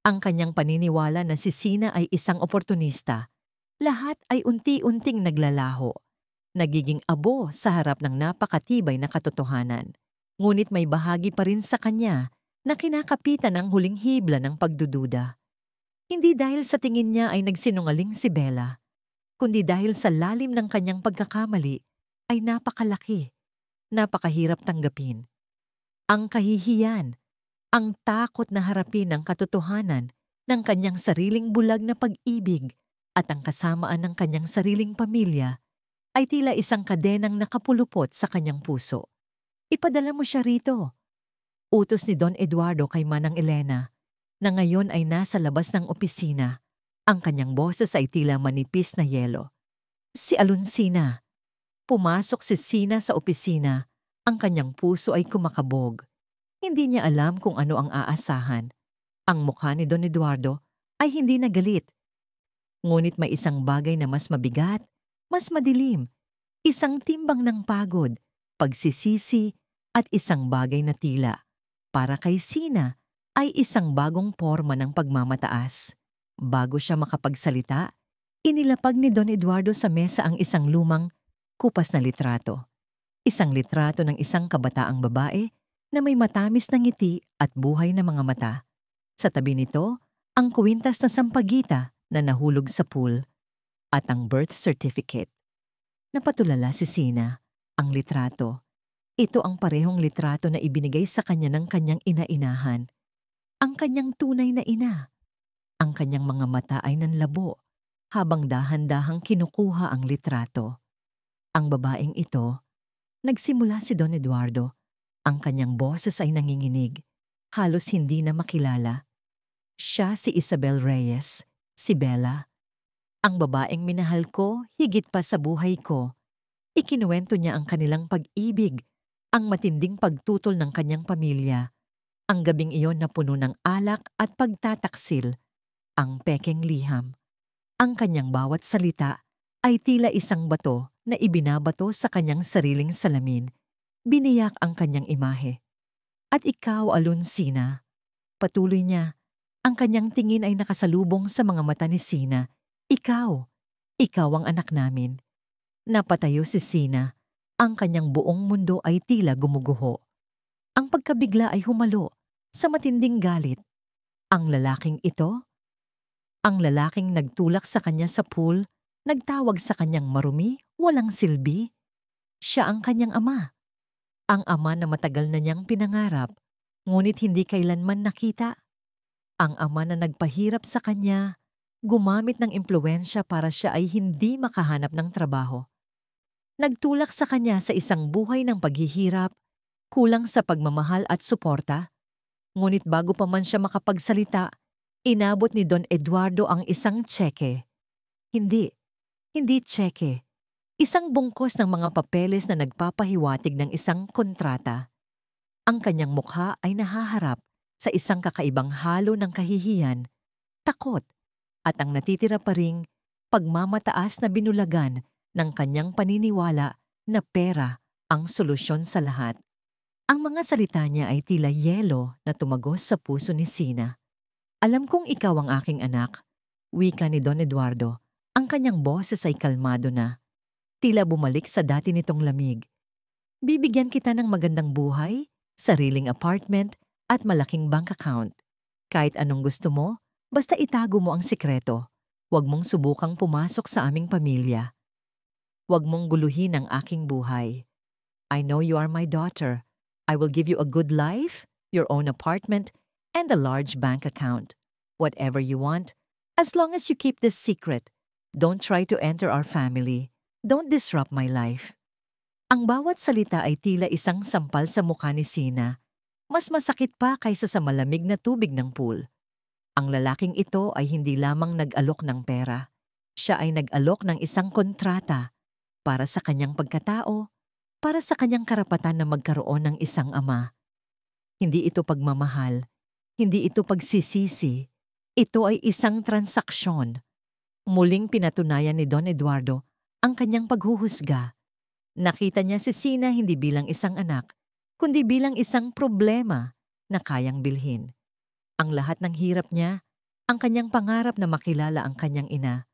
ang kanyang paniniwala na si Sina ay isang oportunista, lahat ay unti-unting naglalaho, nagiging abo sa harap ng napakatibay na katotohanan. Ngunit may bahagi pa rin sa kanya na kinakapitan ang huling hibla ng pagdududa. Hindi dahil sa tingin niya ay nagsinungaling si Bella, kundi dahil sa lalim ng kanyang pagkakamali ay napakalaki, napakahirap tanggapin. Ang kahihiyan, ang takot na harapin ang katotohanan ng kanyang sariling bulag na pag-ibig at ang kasamaan ng kanyang sariling pamilya ay tila isang kadenang nakapulupot sa kanyang puso. Ipadala mo siya rito. Utos ni Don Eduardo kay Manang Elena na ngayon ay nasa labas ng opisina. Ang kanyang boses ay tila manipis na yelo. Si Alonsina. Pumasok si Sina sa opisina. Ang kanyang puso ay kumakabog. Hindi niya alam kung ano ang aasahan. Ang mukha ni Don Eduardo ay hindi nagalit. Ngunit may isang bagay na mas mabigat, mas madilim, isang timbang ng pagod pagsisisi, at isang bagay na tila, para kay Sina, ay isang bagong porma ng pagmamataas. Bago siya makapagsalita, inilapag ni Don Eduardo sa mesa ang isang lumang, kupas na litrato. Isang litrato ng isang kabataang babae na may matamis na ngiti at buhay na mga mata. Sa tabi nito, ang kwintas na sampagita na nahulog sa pool at ang birth certificate. Napatulala si Sina. Ang litrato. Ito ang parehong litrato na ibinigay sa kanya ng kanyang ina-inahan. Ang kanyang tunay na ina. Ang kanyang mga mata ay nanlabo habang dahan-dahang kinukuha ang litrato. Ang babaeng ito, nagsimula si Don Eduardo. Ang kanyang boses ay nanginginig. Halos hindi na makilala. Siya si Isabel Reyes, si Bella. Ang babaeng minahal ko higit pa sa buhay ko. Ikinuwento niya ang kanilang pag-ibig, ang matinding pagtutol ng kanyang pamilya, ang gabing iyon na puno ng alak at pagtataksil, ang pekeng liham. Ang kanyang bawat salita ay tila isang bato na ibinabato sa kanyang sariling salamin. Biniyak ang kanyang imahe. At ikaw, Alonsina, patuloy niya, ang kanyang tingin ay nakasalubong sa mga mata ni Sina. Ikaw ang anak namin. Napatayo si Sina. Ang kanyang buong mundo ay tila gumuguho. Ang pagkabigla ay humalo sa matinding galit. Ang lalaking ito, ang lalaking nagtulak sa kanya sa pool, nagtawag sa kanyang marumi, walang silbi. Siya ang kanyang ama. Ang ama na matagal na niyang pinangarap, ngunit hindi kailanman nakita. Ang ama na nagpahirap sa kanya, gumamit ng impluwensya para siya ay hindi makahanap ng trabaho. Nagtulak sa kanya sa isang buhay ng paghihirap, kulang sa pagmamahal at suporta. Ngunit bago pa man siya makapagsalita, inabot ni Don Eduardo ang isang tseke. Hindi tseke. Isang bungkos ng mga papeles na nagpapahiwatig ng isang kontrata. Ang kanyang mukha ay nahaharap sa isang kakaibang halo ng kahihiyan, takot, at ang natitira pa ring pagmamataas na binulagan ng kanyang paniniwala na pera ang solusyon sa lahat. Ang mga salita niya ay tila yelo na tumagos sa puso ni Sina. Alam kong ikaw ang aking anak, wika ni Don Eduardo. Ang kanyang boses ay kalmado na. Tila bumalik sa dati nitong lamig. Bibigyan kita ng magandang buhay, sariling apartment, at malaking bank account. Kahit anong gusto mo, basta itago mo ang sikreto. Huwag mong subukang pumasok sa aming pamilya. Huwag mong guluhin ang aking buhay. I know you are my daughter. I will give you a good life, your own apartment, and a large bank account. Whatever you want, as long as you keep this secret. Don't try to enter our family. Don't disrupt my life. Ang bawat salita ay tila isang sampal sa mukha ni Sina. Mas masakit pa kaysa sa malamig na tubig ng pool. Ang lalaking ito ay hindi lamang nag-alok ng pera. Siya ay nag-alok ng isang kontrata para sa kanyang pagkatao, para sa kanyang karapatan na magkaroon ng isang ama. Hindi ito pagmamahal, hindi ito pagsisisi, ito ay isang transaksyon. Muling pinatunayan ni Don Eduardo ang kanyang paghuhusga. Nakita niya si Sina hindi bilang isang anak, kundi bilang isang problema na kayang bilhin. Ang lahat ng hirap niya, ang kanyang pangarap na makilala ang kanyang ina,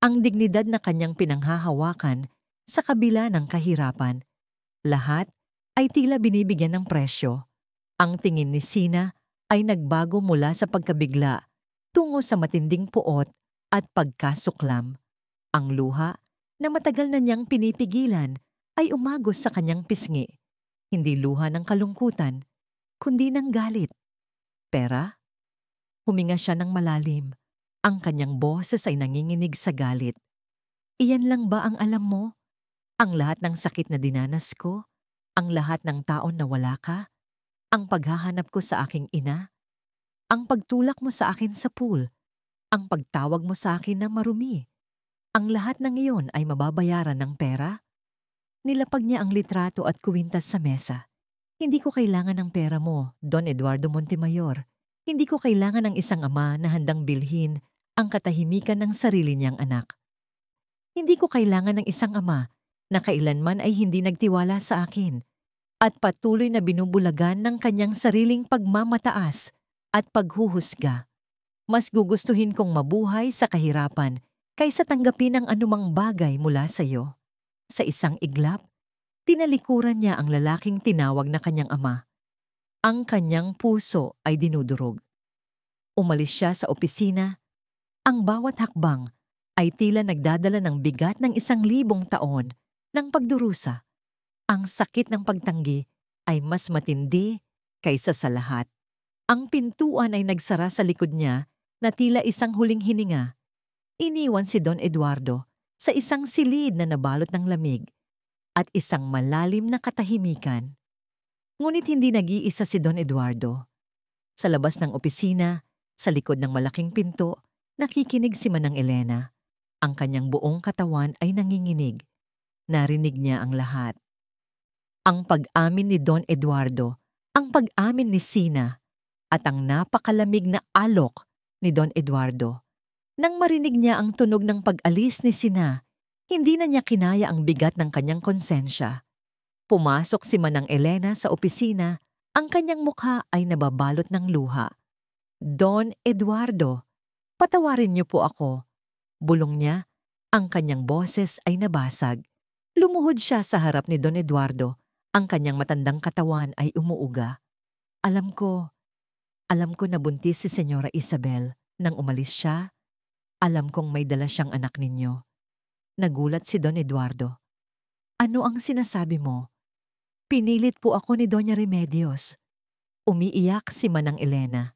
ang dignidad na kanyang pinanghahawakan sa kabila ng kahirapan, lahat ay tila binibigyan ng presyo. Ang tingin ni Sina ay nagbago mula sa pagkabigla tungo sa matinding puot at pagkasuklam. Ang luha na matagal na niyang pinipigilan ay umagos sa kanyang pisngi. Hindi luha ng kalungkutan, kundi ng galit. Pera? Huminga siya ng malalim. Ang kanyang boses ay nanginginig sa galit. Iyan lang ba ang alam mo? Ang lahat ng sakit na dinanas ko? Ang lahat ng taon na wala ka? Ang paghahanap ko sa aking ina? Ang pagtulak mo sa akin sa pool? Ang pagtawag mo sa akin na marumi? Ang lahat ng iyon ay mababayaran ng pera? Nilapag niya ang litrato at kuwintas sa mesa. Hindi ko kailangan ng pera mo, Don Eduardo Montemayor. Hindi ko kailangan ng isang ama na handang bilhin ang katahimikan ng sarili niyang anak. Hindi ko kailangan ng isang ama na kailanman ay hindi nagtiwala sa akin at patuloy na binubulagan ng kanyang sariling pagmamataas at paghuhusga. Mas gugustuhin kong mabuhay sa kahirapan kaysa tanggapin ang anumang bagay mula sa iyo. Sa isang iglap, tinalikuran niya ang lalaking tinawag na kanyang ama. Ang kanyang puso ay dinudurog. Umalis siya sa opisina. Ang bawat hakbang ay tila nagdadala ng bigat ng 1,000 taon ng pagdurusa. Ang sakit ng pagtanggi ay mas matindi kaysa sa lahat. Ang pintuan ay nagsara sa likod niya na tila isang huling hininga. Iniwan si Don Eduardo sa isang silid na nabalot ng lamig at isang malalim na katahimikan. Ngunit hindi nag-iisa si Don Eduardo. Sa labas ng opisina, sa likod ng malaking pinto, nakikinig si Manang Elena. Ang kanyang buong katawan ay nanginginig. Narinig niya ang lahat. Ang pag-amin ni Don Eduardo, ang pag-amin ni Sina, at ang napakalamig na alok ni Don Eduardo. Nang marinig niya ang tunog ng pag-alis ni Sina, hindi na niya kinaya ang bigat ng kanyang konsensya. Pumasok si Manang Elena sa opisina, ang kanyang mukha ay nababalot ng luha. Don Eduardo, patawarin niyo po ako. Bulong niya, ang kanyang boses ay nabasag. Lumuhod siya sa harap ni Don Eduardo, ang kanyang matandang katawan ay umuuga. Alam ko na buntis si Senyora Isabel. Nang umalis siya, alam kong may dala siyang anak ninyo. Nagulat si Don Eduardo. Ano ang sinasabi mo? Pinilit po ako ni Doña Remedios. Umiiyak si Manang Elena.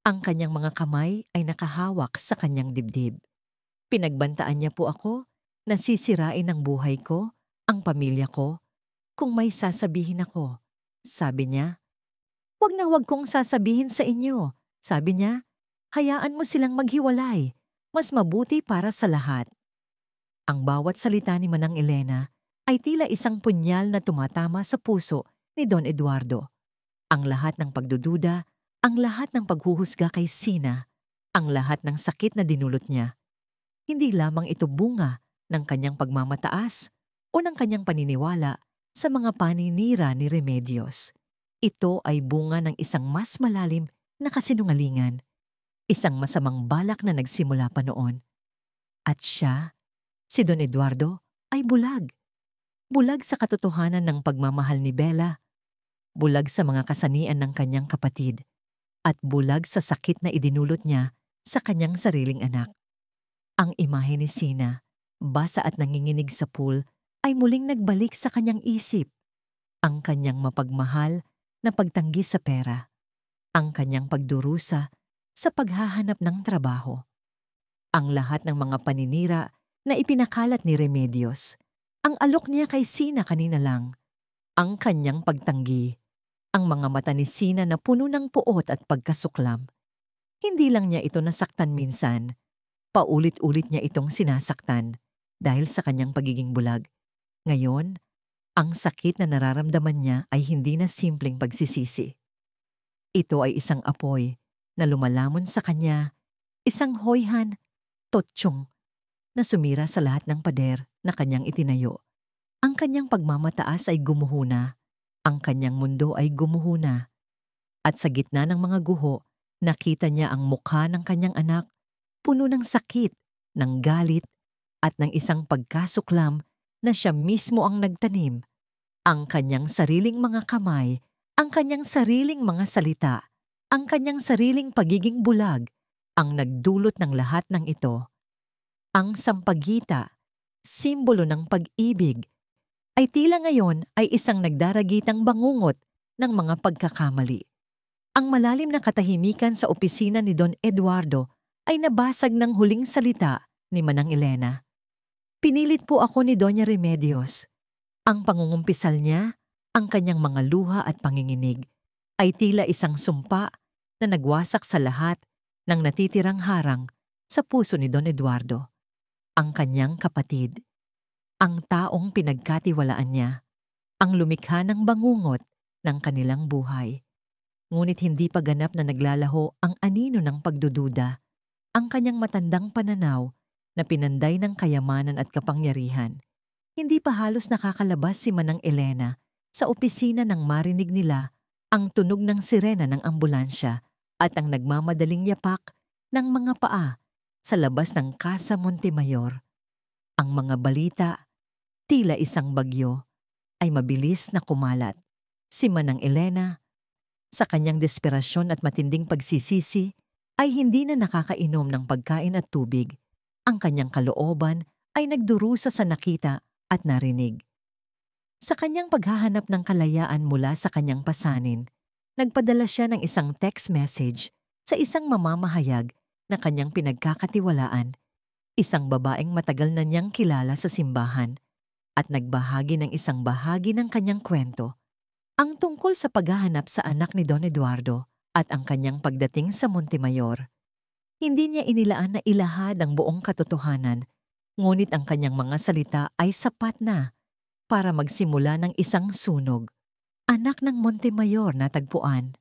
Ang kanyang mga kamay ay nakahawak sa kanyang dibdib. Pinagbantaan niya po ako na sisirain ang buhay ko, ang pamilya ko, kung may sasabihin ako. Sabi niya, "Wag na wag kong sasabihin sa inyo." Sabi niya, "Hayaan mo silang maghiwalay. Mas mabuti para sa lahat." Ang bawat salita ni Manang Elena ay tila isang punyal na tumatama sa puso ni Don Eduardo. Ang lahat ng pagdududa, ang lahat ng paghuhusga kay Sina, ang lahat ng sakit na dinulot niya. Hindi lamang ito bunga ng kanyang pagmamataas o ng kanyang paniniwala sa mga paninira ni Remedios. Ito ay bunga ng isang mas malalim na kasinungalingan, isang masamang balak na nagsimula pa noon. At siya, si Don Eduardo, ay bulag. Bulag sa katotohanan ng pagmamahal ni Bella, bulag sa mga kasanian ng kanyang kapatid, at bulag sa sakit na idinulot niya sa kanyang sariling anak. Ang imahe ni Sina, basa at nanginginig sa pool, ay muling nagbalik sa kanyang isip. Ang kanyang mapagmahal na pagtanggi sa pera, ang kanyang pagdurusa sa paghahanap ng trabaho. Ang lahat ng mga paninira na ipinakalat ni Remedios, ang alok niya kay Sina kanina lang, ang kanyang pagtanggi, ang mga mata ni Sina na puno ng puot at pagkasuklam. Hindi lang niya ito nasaktan minsan, paulit-ulit niya itong sinasaktan dahil sa kanyang pagiging bulag. Ngayon, ang sakit na nararamdaman niya ay hindi na simpleng pagsisisi. Ito ay isang apoy na lumalamon sa kanya, isang hoyhan, totsyong, na sumira sa lahat ng pader na kanyang itinayo. Ang kanyang pagmamataas ay gumuhuna, ang kanyang mundo ay gumuhuna. At sa gitna ng mga guho, nakita niya ang mukha ng kanyang anak, puno ng sakit, ng galit, at ng isang pagkasuklam na siya mismo ang nagtanim. Ang kanyang sariling mga kamay, ang kanyang sariling mga salita, ang kanyang sariling pagiging bulag, ang nagdulot ng lahat ng ito. Ang sampagita, simbolo ng pag-ibig, ay tila ngayon ay isang nagdaragitang bangungot ng mga pagkakamali. Ang malalim na katahimikan sa opisina ni Don Eduardo ay nabasag ng huling salita ni Manang Elena. Pinilit po ako ni Doña Remedios. Ang pangungumpisal niya, ang kanyang mga luha at panginginig, ay tila isang sumpa na nagwasak sa lahat ng natitirang harang sa puso ni Don Eduardo. Ang kanyang kapatid, ang taong pinagkatiwalaan niya, ang lumikha ng bangungot ng kanilang buhay. Ngunit hindi pa ganap na naglalaho ang anino ng pagdududa, ang kanyang matandang pananaw na pinanday ng kayamanan at kapangyarihan. Hindi pa halos nakakalabas si Manang Elena sa opisina nang marinig nila ang tunog ng sirena ng ambulansya at ang nagmamadaling yapak ng mga paa sa labas ng Casa Montemayor. Ang mga balita, tila isang bagyo, ay mabilis na kumalat. Si Manang Elena, sa kanyang desperasyon at matinding pagsisisi, ay hindi na nakakainom ng pagkain at tubig. Ang kanyang kalooban ay nagdurusa sa nakita at narinig. Sa kanyang paghahanap ng kalayaan mula sa kanyang pasanin, nagpadala siya ng isang text message sa isang mamamahayag na kanyang pinagkakatiwalaan, isang babaeng matagal na niyang kilala sa simbahan, at nagbahagi ng isang bahagi ng kanyang kwento, ang tungkol sa paghahanap sa anak ni Don Eduardo at ang kanyang pagdating sa Montemayor. Hindi niya inilaan na ilahad ang buong katotohanan, ngunit ang kanyang mga salita ay sapat na para magsimula ng isang sunog. Anak ng Montemayor natagpuan.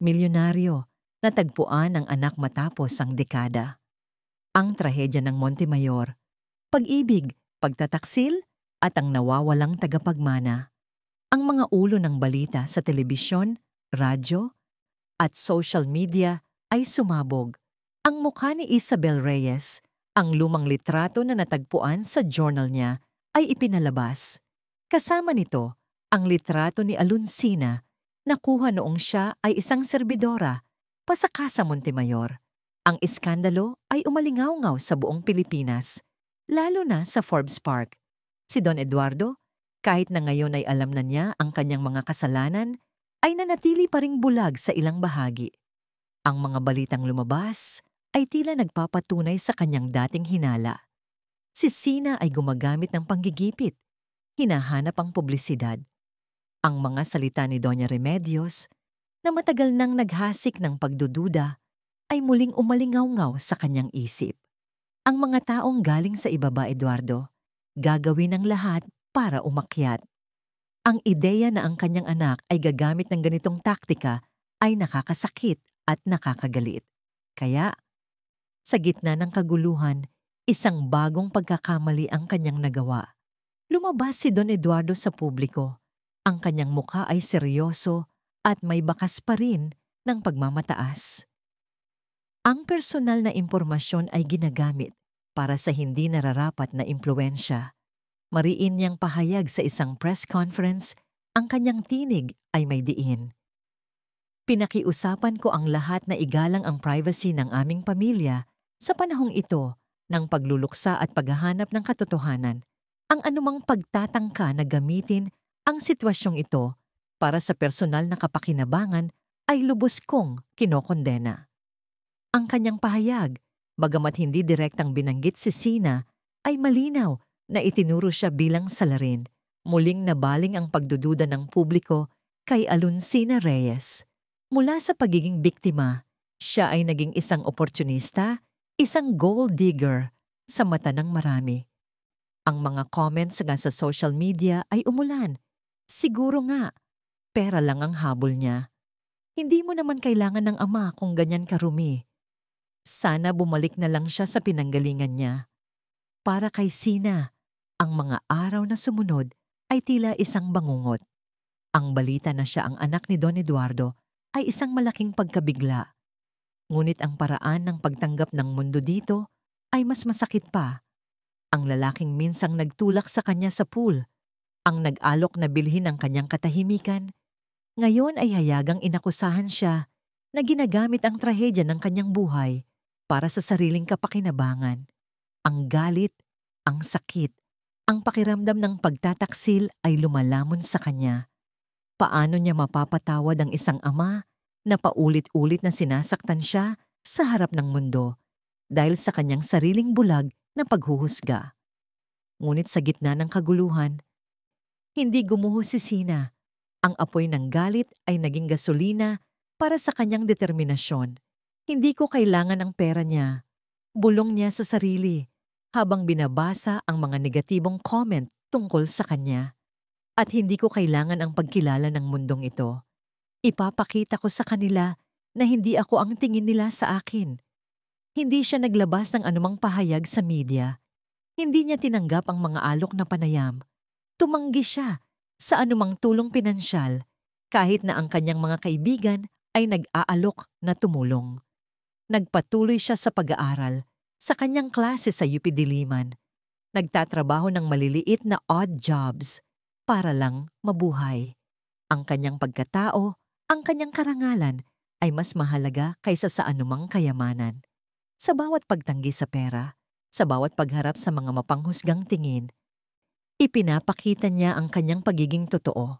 Milyonaryo, natagpuan ang anak matapos ang dekada. Ang trahedya ng Montemayor, pag-ibig, pagtataksil, at ang nawawalang tagapagmana. Ang mga ulo ng balita sa telebisyon, radyo, at social media ay sumabog. Ang mukha ni Isabel Reyes, ang lumang litrato na natagpuan sa journal niya, ay ipinalabas. Kasama nito, ang litrato ni Aluncina, nakuha noong siya ay isang serbidora pa sa Casa Montemayor. Ang iskandalo ay umalingaw-ngaw sa buong Pilipinas, lalo na sa Forbes Park. Si Don Eduardo, kahit na ngayon ay alam na niya ang kanyang mga kasalanan, ay nanatili pa ring bulag sa ilang bahagi. Ang mga balitang lumabas ay tila nagpapatunay sa kanyang dating hinala. Si Sina ay gumagamit ng panggigipit, hinahanap ang publisidad. Ang mga salita ni Doña Remedios, na matagal nang naghasik ng pagdududa, ay muling umalingaw-ngaw sa kanyang isip. Ang mga taong galing sa ibaba, Eduardo, gagawin ang lahat para umakyat. Ang ideya na ang kanyang anak ay gagamit ng ganitong taktika ay nakakasakit at nakakagalit. Kaya, sa gitna ng kaguluhan, isang bagong pagkakamali ang kanyang nagawa. Lumabas si Don Eduardo sa publiko. Ang kanyang mukha ay seryoso at may bakas pa rin ng pagmamataas. Ang personal na impormasyon ay ginagamit para sa hindi nararapat na impluwensya. Mariin niyang pahayag sa isang press conference, ang kanyang tinig ay may diin. Pinakiusapan ko ang lahat na igalang ang privacy ng aming pamilya sa panahong ito ng pagluluksa at paghahanap ng katotohanan. Ang anumang pagtatangka na gamitin ang sitwasyong ito para sa personal na kapakinabangan ay lubos kong kinokondena. Ang kanyang pahayag, bagamat hindi direktang binanggit si Sina, ay malinaw na itinuro siya bilang salarin. Muling nabaling ang pagdududa ng publiko kay Aluncina Reyes. Mula sa pagiging biktima, siya ay naging isang oportunista, isang gold digger sa mata ng marami. Ang mga comments nga sa social media ay umulan. Siguro nga, pera lang ang habol niya. Hindi mo naman kailangan ng ama kung ganyan karumi. Sana bumalik na lang siya sa pinanggalingan niya. Para kay Sina, ang mga araw na sumunod ay tila isang bangungot. Ang balita na siya ang anak ni Don Eduardo ay isang malaking pagkabigla. Ngunit ang paraan ng pagtanggap ng mundo dito ay mas masakit pa. Ang lalaking minsang nagtulak sa kanya sa pool, ang nag-alok na bilhin ang kanyang katahimikan, ngayon ay hayagang inakusahan siya na ginagamit ang trahedya ng kanyang buhay para sa sariling kapakinabangan. Ang galit, ang sakit, ang pakiramdam ng pagtataksil ay lumalamon sa kanya. Paano niya mapapatawad ang isang ama na paulit-ulit na sinasaktan siya sa harap ng mundo dahil sa kanyang sariling bulag na paghuhusga? Ngunit sa gitna ng kaguluhan, hindi gumuho si Sina. Ang apoy ng galit ay naging gasolina para sa kanyang determinasyon. Hindi ko kailangan ang pera niya. Bulong niya sa sarili habang binabasa ang mga negatibong comment tungkol sa kanya. At hindi ko kailangan ang pagkilala ng mundong ito. Ipapakita ko sa kanila na hindi ako ang tingin nila sa akin. Hindi siya naglabas ng anumang pahayag sa media. Hindi niya tinanggap ang mga alok na panayam. Tumanggi siya sa anumang tulong pinansyal kahit na ang kanyang mga kaibigan ay nag-aalok na tumulong. Nagpatuloy siya sa pag-aaral sa kanyang klase sa UP Diliman. Nagtatrabaho ng maliliit na odd jobs para lang mabuhay. Ang kanyang pagkatao, ang kanyang karangalan ay mas mahalaga kaysa sa anumang kayamanan. Sa bawat pagtanggi sa pera, sa bawat pagharap sa mga mapanghusgang tingin, ipinapakita niya ang kanyang pagiging totoo.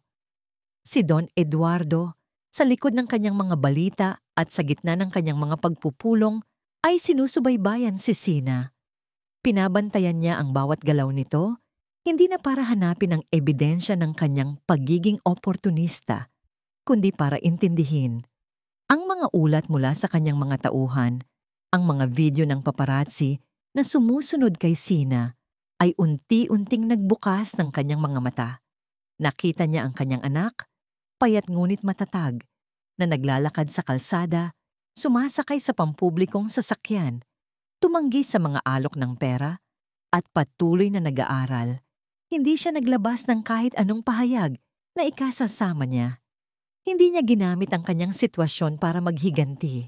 Si Don Eduardo, sa likod ng kanyang mga balita at sa gitna ng kanyang mga pagpupulong, ay sinusubaybayan si Sina. Pinabantayan niya ang bawat galaw nito, hindi na para hanapin ang ebidensya ng kanyang pagiging oportunista, kundi para intindihin ang mga ulat mula sa kanyang mga tauhan. Ang mga video ng paparazzi na sumusunod kay Sina ay unti-unting nagbukas ng kanyang mga mata. Nakita niya ang kanyang anak, payat ngunit matatag, na naglalakad sa kalsada, sumasakay sa pampublikong sasakyan, tumanggi sa mga alok ng pera, at patuloy na nag-aaral. Hindi siya naglabas ng kahit anong pahayag na ikasasama niya. Hindi niya ginamit ang kanyang sitwasyon para maghiganti.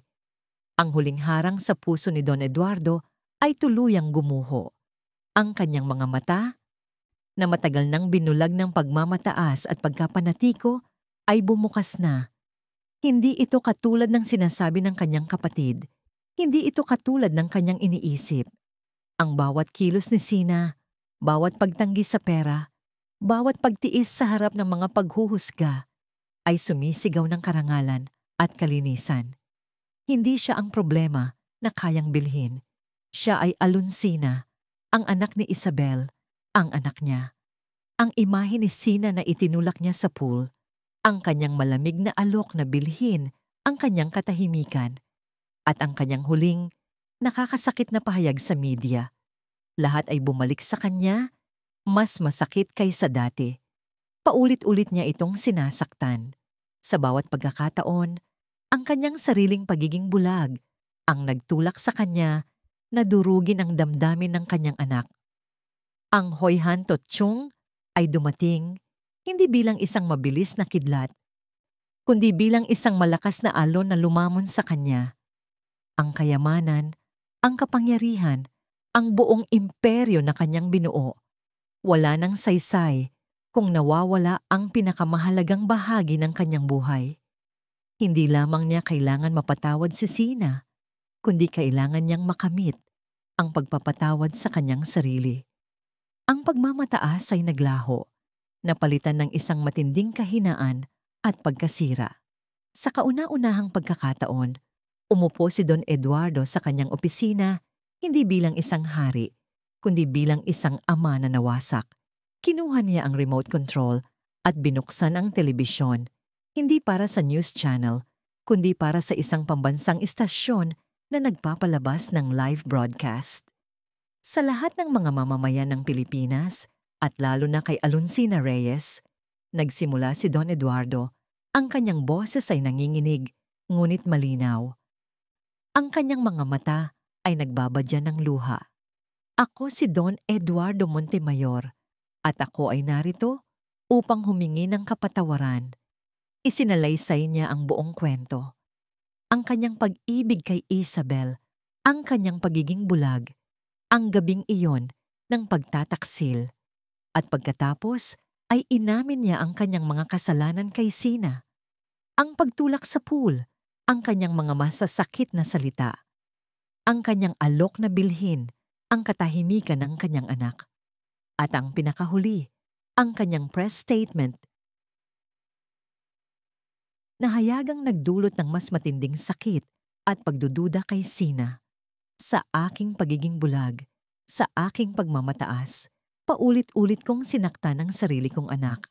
Ang huling harang sa puso ni Don Eduardo ay tuluyang gumuho. Ang kanyang mga mata, na matagal nang binulag ng pagmamataas at pagkapanatiko, ay bumukas na. Hindi ito katulad ng sinasabi ng kanyang kapatid. Hindi ito katulad ng kanyang iniisip. Ang bawat kilos ni Sina, bawat pagtanggi sa pera, bawat pagtiis sa harap ng mga paghuhusga, ay sumisigaw ng karangalan at kalinisan. Hindi siya ang problema na kayang bilhin. Siya ay Alunsina, ang anak ni Isabel, ang anak niya. Ang imahe ni Sina na itinulak niya sa pool, ang kanyang malamig na alok na bilhin, ang kanyang katahimikan, at ang kanyang huling, nakakasakit na pahayag sa media. Lahat ay bumalik sa kanya, mas masakit kaysa dati. Paulit-ulit niya itong sinasaktan. Sa bawat pagkakataon, ang kanyang sariling pagiging bulag ang nagtulak sa kanya na durugin ang damdamin ng kanyang anak. Ang Hoyhan Totchung ay dumating hindi bilang isang mabilis na kidlat, kundi bilang isang malakas na alon na lumamon sa kanya. Ang kayamanan, ang kapangyarihan, ang buong imperyo na kanyang binuo. Wala nang saysay kung nawawala ang pinakamahalagang bahagi ng kanyang buhay. Hindi lamang niya kailangan mapatawad si Sina, kundi kailangan niyang makamit ang pagpapatawad sa kanyang sarili. Ang pagmamataas ay naglaho, napalitan ng isang matinding kahinaan at pagkasira. Sa kauna-unahang pagkakataon, umupo si Don Eduardo sa kanyang opisina hindi bilang isang hari, kundi bilang isang ama na nawasak. Kinuha niya ang remote control at binuksan ang telebisyon, hindi para sa news channel, kundi para sa isang pambansang istasyon na nagpapalabas ng live broadcast. Sa lahat ng mga mamamayan ng Pilipinas, at lalo na kay Alunsina Reyes, nagsimula si Don Eduardo. Ang kanyang boses ay nanginginig, ngunit malinaw. Ang kanyang mga mata ay nagbabadya ng luha. Ako si Don Eduardo Montemayor, at ako ay narito upang humingi ng kapatawaran. Isinalaysay niya ang buong kwento. Ang kanyang pag-ibig kay Isabel, ang kanyang pagiging bulag, ang gabing iyon ng pagtataksil. At pagkatapos ay inamin niya ang kanyang mga kasalanan kay Sina. Ang pagtulak sa pool, ang kanyang mga masasakit na salita, ang kanyang alok na bilhin, ang katahimikan ng kanyang anak. At ang pinakahuli, ang kanyang press statement na hayagang nagdulot ng mas matinding sakit at pagdududa kay Sina. Sa aking pagiging bulag, sa aking pagmamataas, paulit-ulit kong sinaktan ang sarili kong anak.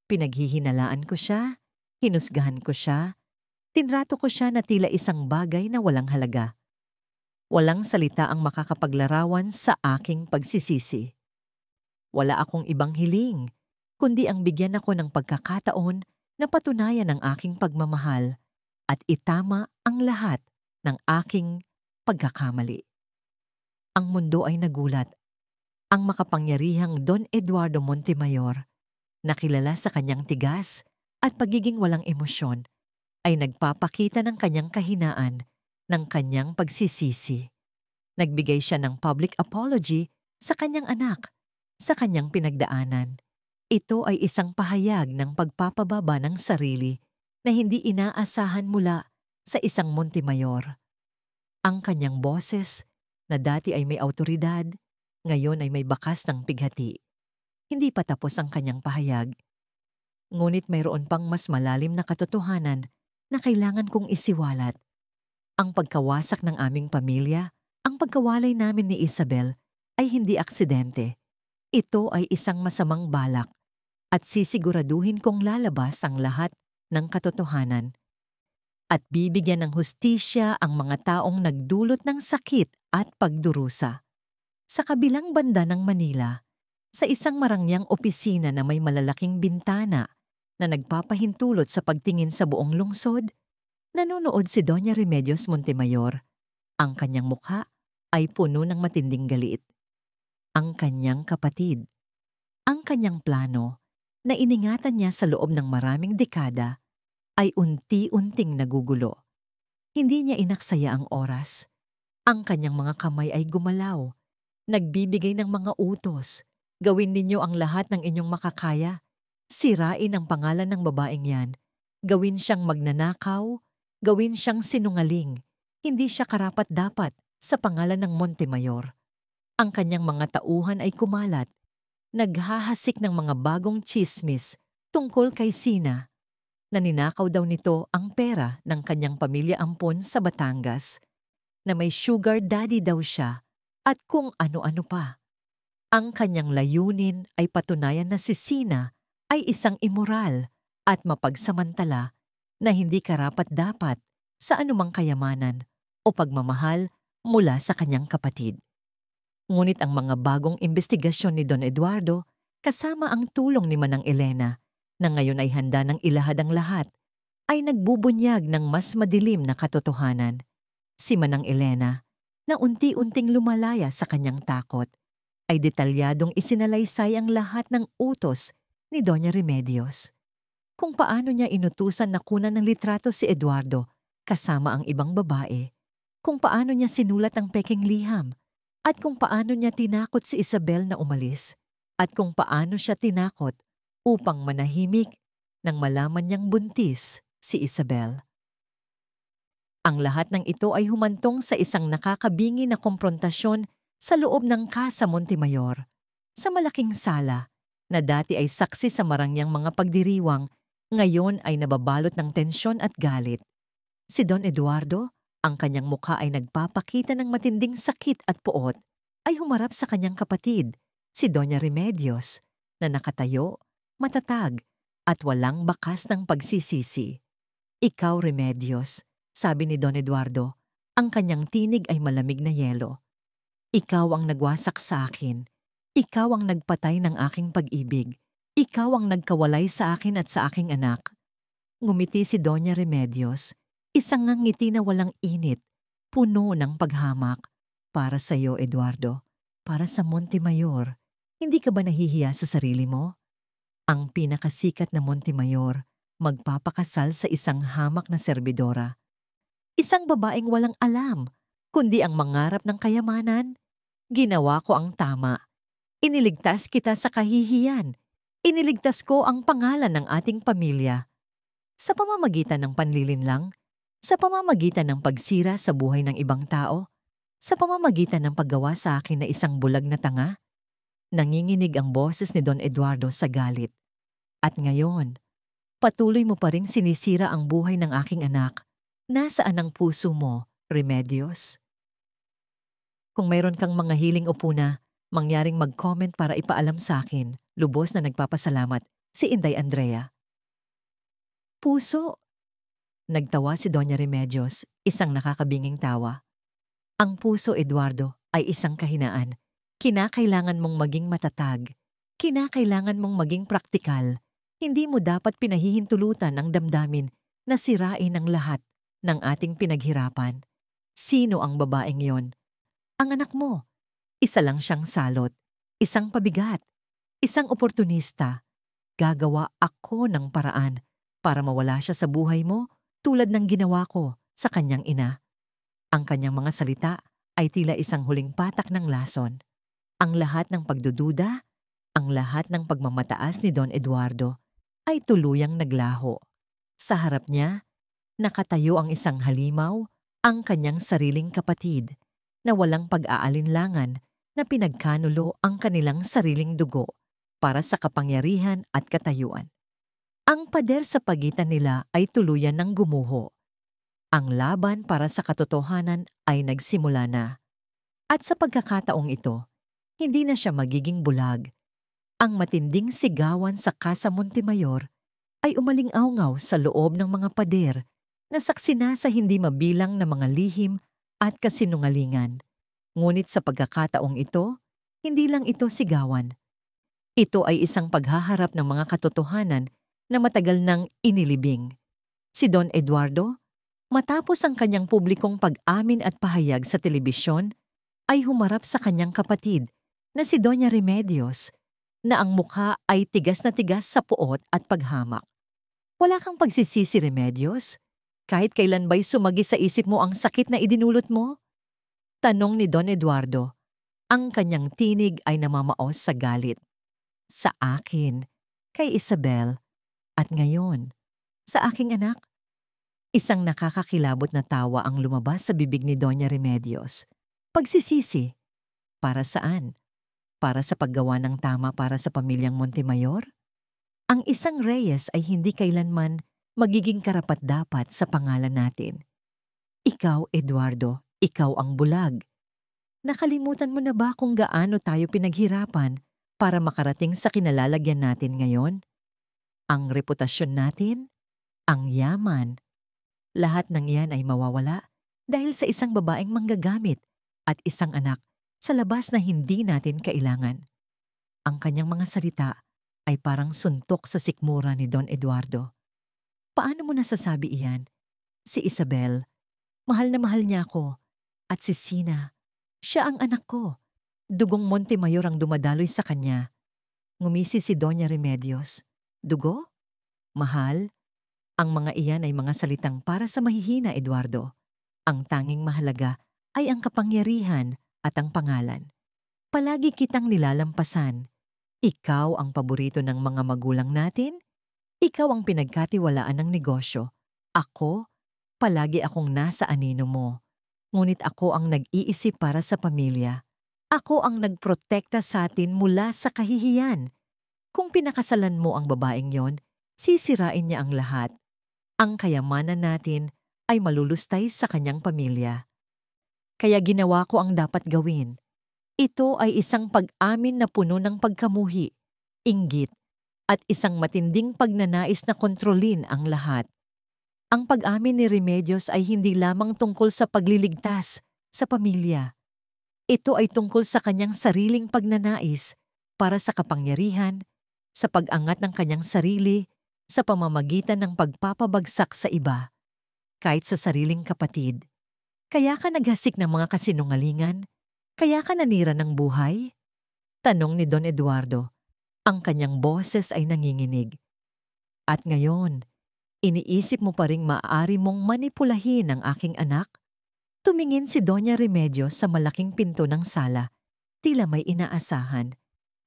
Pinaghihinalaan ko siya, hinusgahan ko siya, tinrato ko siya na tila isang bagay na walang halaga. Walang salita ang makakapaglarawan sa aking pagsisisi. Wala akong ibang hiling, kundi ang bigyan ako ng pagkakataon na patunayan ang aking pagmamahal at itama ang lahat ng aking pagkakamali. Ang mundo ay nagulat. Ang makapangyarihang Don Eduardo Montemayor, na kilala sa kanyang tigas at pagiging walang emosyon, ay nagpapakita ng kanyang kahinaan ng kanyang pagsisisi. Nagbigay siya ng public apology sa kanyang anak, sa kanyang pinagdaanan. Ito ay isang pahayag ng pagpapababa ng sarili na hindi inaasahan mula sa isang Montemayor. Ang kanyang boses, na dati ay may awtoridad, ngayon ay may bakas ng pighati. Hindi pa tapos ang kanyang pahayag. Ngunit mayroon pang mas malalim na katotohanan na kailangan kong isiwalat. Ang pagkawasak ng aming pamilya, ang pagkawalay namin ni Isabel ay hindi aksidente. Ito ay isang masamang balak at sisiguraduhin kong lalabas ang lahat ng katotohanan. At bibigyan ng hustisya ang mga taong nagdulot ng sakit at pagdurusa. Sa kabilang banda ng Manila, sa isang marangyang opisina na may malalaking bintana na nagpapahintulot sa pagtingin sa buong lungsod, nanonood si Doña Remedios Montemayor. Ang kanyang mukha ay puno ng matinding galit. Ang kanyang kapatid, ang kanyang plano na iningatan niya sa loob ng maraming dekada ay unti-unting nagugulo. Hindi niya inaksaya ang oras. Ang kanyang mga kamay ay gumalaw. Nagbibigay ng mga utos. Gawin ninyo ang lahat ng inyong makakaya. Sirain ang pangalan ng babaeng yan. Gawin siyang magnanakaw. Gawin siyang sinungaling. Hindi siya karapat-dapat sa pangalan ng Montemayor. Ang kanyang mga tauhan ay kumalat. Naghahasik ng mga bagong tsismis tungkol kay Sina. Naninakaw daw nito ang pera ng kanyang pamilya ampon sa Batangas, na may sugar daddy daw siya at kung ano-ano pa. Ang kanyang layunin ay patunayan na si Sina ay isang immoral at mapagsamantala na hindi karapat-dapat sa anumang kayamanan o pagmamahal mula sa kanyang kapatid. Ngunit ang mga bagong investigasyon ni Don Eduardo, kasama ang tulong ni Manang Elena, na ngayon ay handa ng ilahad ang lahat, ay nagbubunyag ng mas madilim na katotohanan. Si Manang Elena, na unti-unting lumalaya sa kanyang takot, ay detalyadong isinalaysay ang lahat ng utos ni Doña Remedios. Kung paano niya inutusan na kunan ng litrato si Eduardo kasama ang ibang babae, kung paano niya sinulat ang peking liham, at kung paano niya tinakot si Isabel na umalis, at kung paano siya tinakot upang manahimik nang malaman niyang buntis si Isabel. Ang lahat ng ito ay humantong sa isang nakakabingi na komprontasyon sa loob ng Casa Montemayor, sa malaking sala na dati ay saksi sa marangyang mga pagdiriwang, ngayon ay nababalot ng tensyon at galit. Si Don Eduardo, ang kanyang mukha ay nagpapakita ng matinding sakit at puot, ay humarap sa kanyang kapatid, si Doña Remedios, na nakatayo, matatag, at walang bakas ng pagsisisi. Ikaw, Remedios, sabi ni Don Eduardo, ang kanyang tinig ay malamig na yelo. Ikaw ang nagwasak sa akin. Ikaw ang nagpatay ng aking pag-ibig. Ikaw ang nagkawalay sa akin at sa aking anak. Ngumiti si Doña Remedios, isang ngiti na walang init, puno ng paghamak. Para sa iyo, Eduardo, para sa Montemayor, hindi ka ba nahihiya sa sarili mo? Ang pinakasikat na Montemayor, magpapakasal sa isang hamak na serbidora. Isang babaeng walang alam, kundi ang mangarap ng kayamanan. Ginawa ko ang tama. Iniligtas kita sa kahihiyan. Iniligtas ko ang pangalan ng ating pamilya. Sa pamamagitan ng panlilinlang, sa pamamagitan ng pagsira sa buhay ng ibang tao, sa pamamagitan ng paggawa sa akin na isang bulag na tanga. Nanginginig ang boses ni Don Eduardo sa galit. At ngayon, patuloy mo pa ring sinisira ang buhay ng aking anak. Nasaan ang puso mo, Remedios? Kung mayroon kang mga hiling o puna, mangyaring mag-comment para ipaalam sa akin. Lubos na nagpapasalamat, si Inday Andrea. Puso? Nagtawa si Doña Remedios, isang nakakabinging tawa. Ang puso, Eduardo, ay isang kahinaan. Kinakailangan mong maging matatag. Kinakailangan mong maging praktikal. Hindi mo dapat pinahihintulutan ang damdamin na sirain ang lahat ng ating pinaghirapan. Sino ang babaeng yon? Ang anak mo. Isa lang siyang salot. isang pabigat, isang oportunista. Gagawa ako ng paraan para mawala siya sa buhay mo tulad ng ginawa ko sa kanyang ina. Ang kanyang mga salita ay tila isang huling patak ng lason. Ang lahat ng pagdududa, ang lahat ng pagmamataas ni Don Eduardo ay tuluyang naglaho. Sa harap niya, nakatayo ang isang halimaw, ang kanyang sariling kapatid, na walang pag-aalinlangan na pinagkanulo ang kanilang sariling dugo para sa kapangyarihan at katayuan. Ang pader sa pagitan nila ay tuluyan ng gumuho. Ang laban para sa katotohanan ay nagsimula na. At sa pagkakataong ito, hindi na siya magiging bulag. Ang matinding sigawan sa Casa Montemayor ay umaling-awngaw sa loob ng mga pader na saksi na sa hindi mabilang na mga lihim at kasinungalingan. Ngunit sa pagkakataong ito, hindi lang ito sigawan. Ito ay isang paghaharap ng mga katotohanan na matagal nang inilibing. Si Don Eduardo, matapos ang kanyang publikong pag-amin at pahayag sa telebisyon, ay humarap sa kanyang kapatid na si Doña Remedios, na ang mukha ay tigas na tigas sa puot at paghamak. Wala kang pagsisisi, Remedios? Kahit kailan ba'y sumagi sa isip mo ang sakit na idinulot mo? Tanong ni Don Eduardo. Ang kanyang tinig ay namamaos sa galit. Sa akin, kay Isabel, at ngayon, sa aking anak. Isang nakakakilabot na tawa ang lumabas sa bibig ni Doña Remedios. Pagsisisi. Para saan? Para sa paggawa ng tama para sa pamilyang Montemayor? Ang isang Reyes ay hindi kailanman magiging karapat-dapat sa pangalan natin. Ikaw, Eduardo, ikaw ang bulag. Nakalimutan mo na ba kung gaano tayo pinaghirapan para makarating sa kinalalagyan natin ngayon? Ang reputasyon natin, ang yaman, lahat ng iyan ay mawawala dahil sa isang babaeng manggagamit at isang anak sa labas na hindi natin kailangan. Ang kanyang mga salita ay parang suntok sa sikmura ni Don Eduardo. Paano mo nasasabi iyan? Si Isabel, mahal na mahal niya ako. At si Sina, siya ang anak ko. Dugong Montemayor ang dumadaloy sa kanya. Ngumisi si Doña Remedios. Dugo? Mahal? Ang mga iyan ay mga salitang para sa mahihina, Eduardo. Ang tanging mahalaga ay ang kapangyarihan at ang pangalan. Palagi kitang nilalampasan. Ikaw ang paborito ng mga magulang natin. Ikaw ang pinagkatiwalaan ng negosyo. Ako, palagi akong nasa anino mo. Ngunit ako ang nag-iisip para sa pamilya. Ako ang nagprotekta sa atin mula sa kahihiyan. Kung pinakasalan mo ang babaeng yon, sisirain niya ang lahat. Ang kayamanan natin ay malulustay sa kanyang pamilya. Kaya ginawa ko ang dapat gawin. Ito ay isang pag-amin na puno ng pagkamuhi, inggit, at isang matinding pagnanais na kontrolin ang lahat. Ang pag-amin ni Remedios ay hindi lamang tungkol sa pagliligtas sa pamilya. Ito ay tungkol sa kanyang sariling pagnanais para sa kapangyarihan, sa pag-angat ng kanyang sarili, sa pamamagitan ng pagpapabagsak sa iba, kahit sa sariling kapatid. Kaya ka naghasik ng mga kasinungalingan? Kaya ka nanira ng buhay? Tanong ni Don Eduardo. Ang kanyang boses ay nanginginig. At ngayon, iniisip mo pa ring maaari mong manipulahin ang aking anak? Tumingin si Doña Remedios sa malaking pinto ng sala, tila may inaasahan.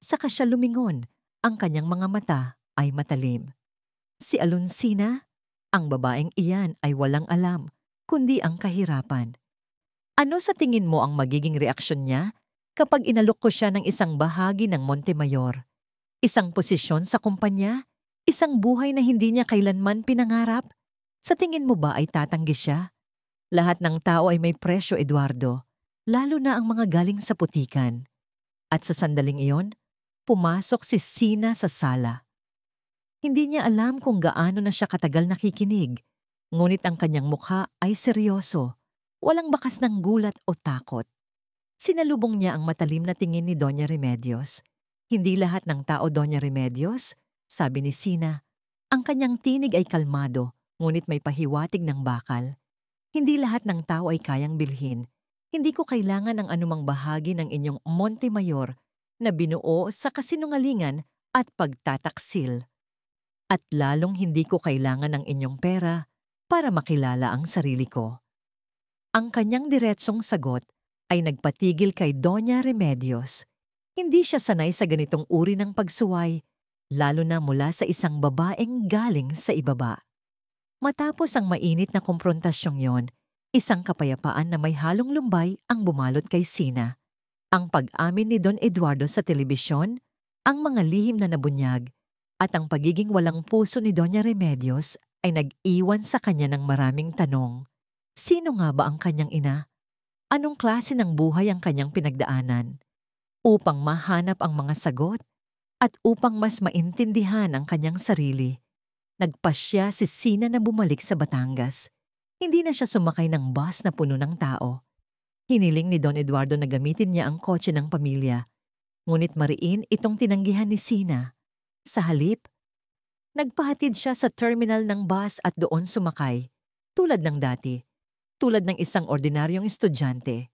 Saka siya lumingon, ang kanyang mga mata ay matalim. Si Alonsina, ang babaeng iyan ay walang alam, kundi ang kahirapan. Ano sa tingin mo ang magiging reaksyon niya kapag inalok ko siya ng isang bahagi ng Montemayor? Isang posisyon sa kumpanya? Isang buhay na hindi niya kailanman pinangarap? Sa tingin mo ba ay tatanggi siya? Lahat ng tao ay may presyo, Eduardo, lalo na ang mga galing sa putikan. At sa sandaling iyon, pumasok si Sina sa sala. Hindi niya alam kung gaano na siya katagal nakikinig, ngunit ang kanyang mukha ay seryoso, walang bakas ng gulat o takot. Sinalubong niya ang matalim na tingin ni Doña Remedios. Hindi lahat ng tao, Doña Remedios, sabi ni Sina. Ang kanyang tinig ay kalmado, ngunit may pahiwatig ng bakal. Hindi lahat ng tao ay kayang bilhin. Hindi ko kailangan ng anumang bahagi ng inyong Montemayor na binuo sa kasinungalingan at pagtataksil. At lalong hindi ko kailangan ng inyong pera para makilala ang sarili ko. Ang kanyang diretsong sagot ay nagpatigil kay Doña Remedios. Hindi siya sanay sa ganitong uri ng pagsuway, lalo na mula sa isang babaeng galing sa ibaba. Matapos ang mainit na komprontasyong yon, isang kapayapaan na may halong lumbay ang bumalot kay Sina. Ang pag-amin ni Don Eduardo sa telebisyon, ang mga lihim na nabunyag, at ang pagiging walang puso ni Doña Remedios ay nag-iwan sa kanya ng maraming tanong. Sino nga ba ang kanyang ina? Anong klase ng buhay ang kanyang pinagdaanan? Upang mahanap ang mga sagot at upang mas maintindihan ang kanyang sarili, nagpasya si Sina na bumalik sa Batangas. Hindi na siya sumakay ng bus na puno ng tao. Hiniling ni Don Eduardo na gamitin niya ang kotse ng pamilya. Ngunit mariin itong tinanggihan ni Sina. Sa halip, nagpahatid siya sa terminal ng bus at doon sumakay. Tulad ng dati, tulad ng isang ordinaryong estudyante.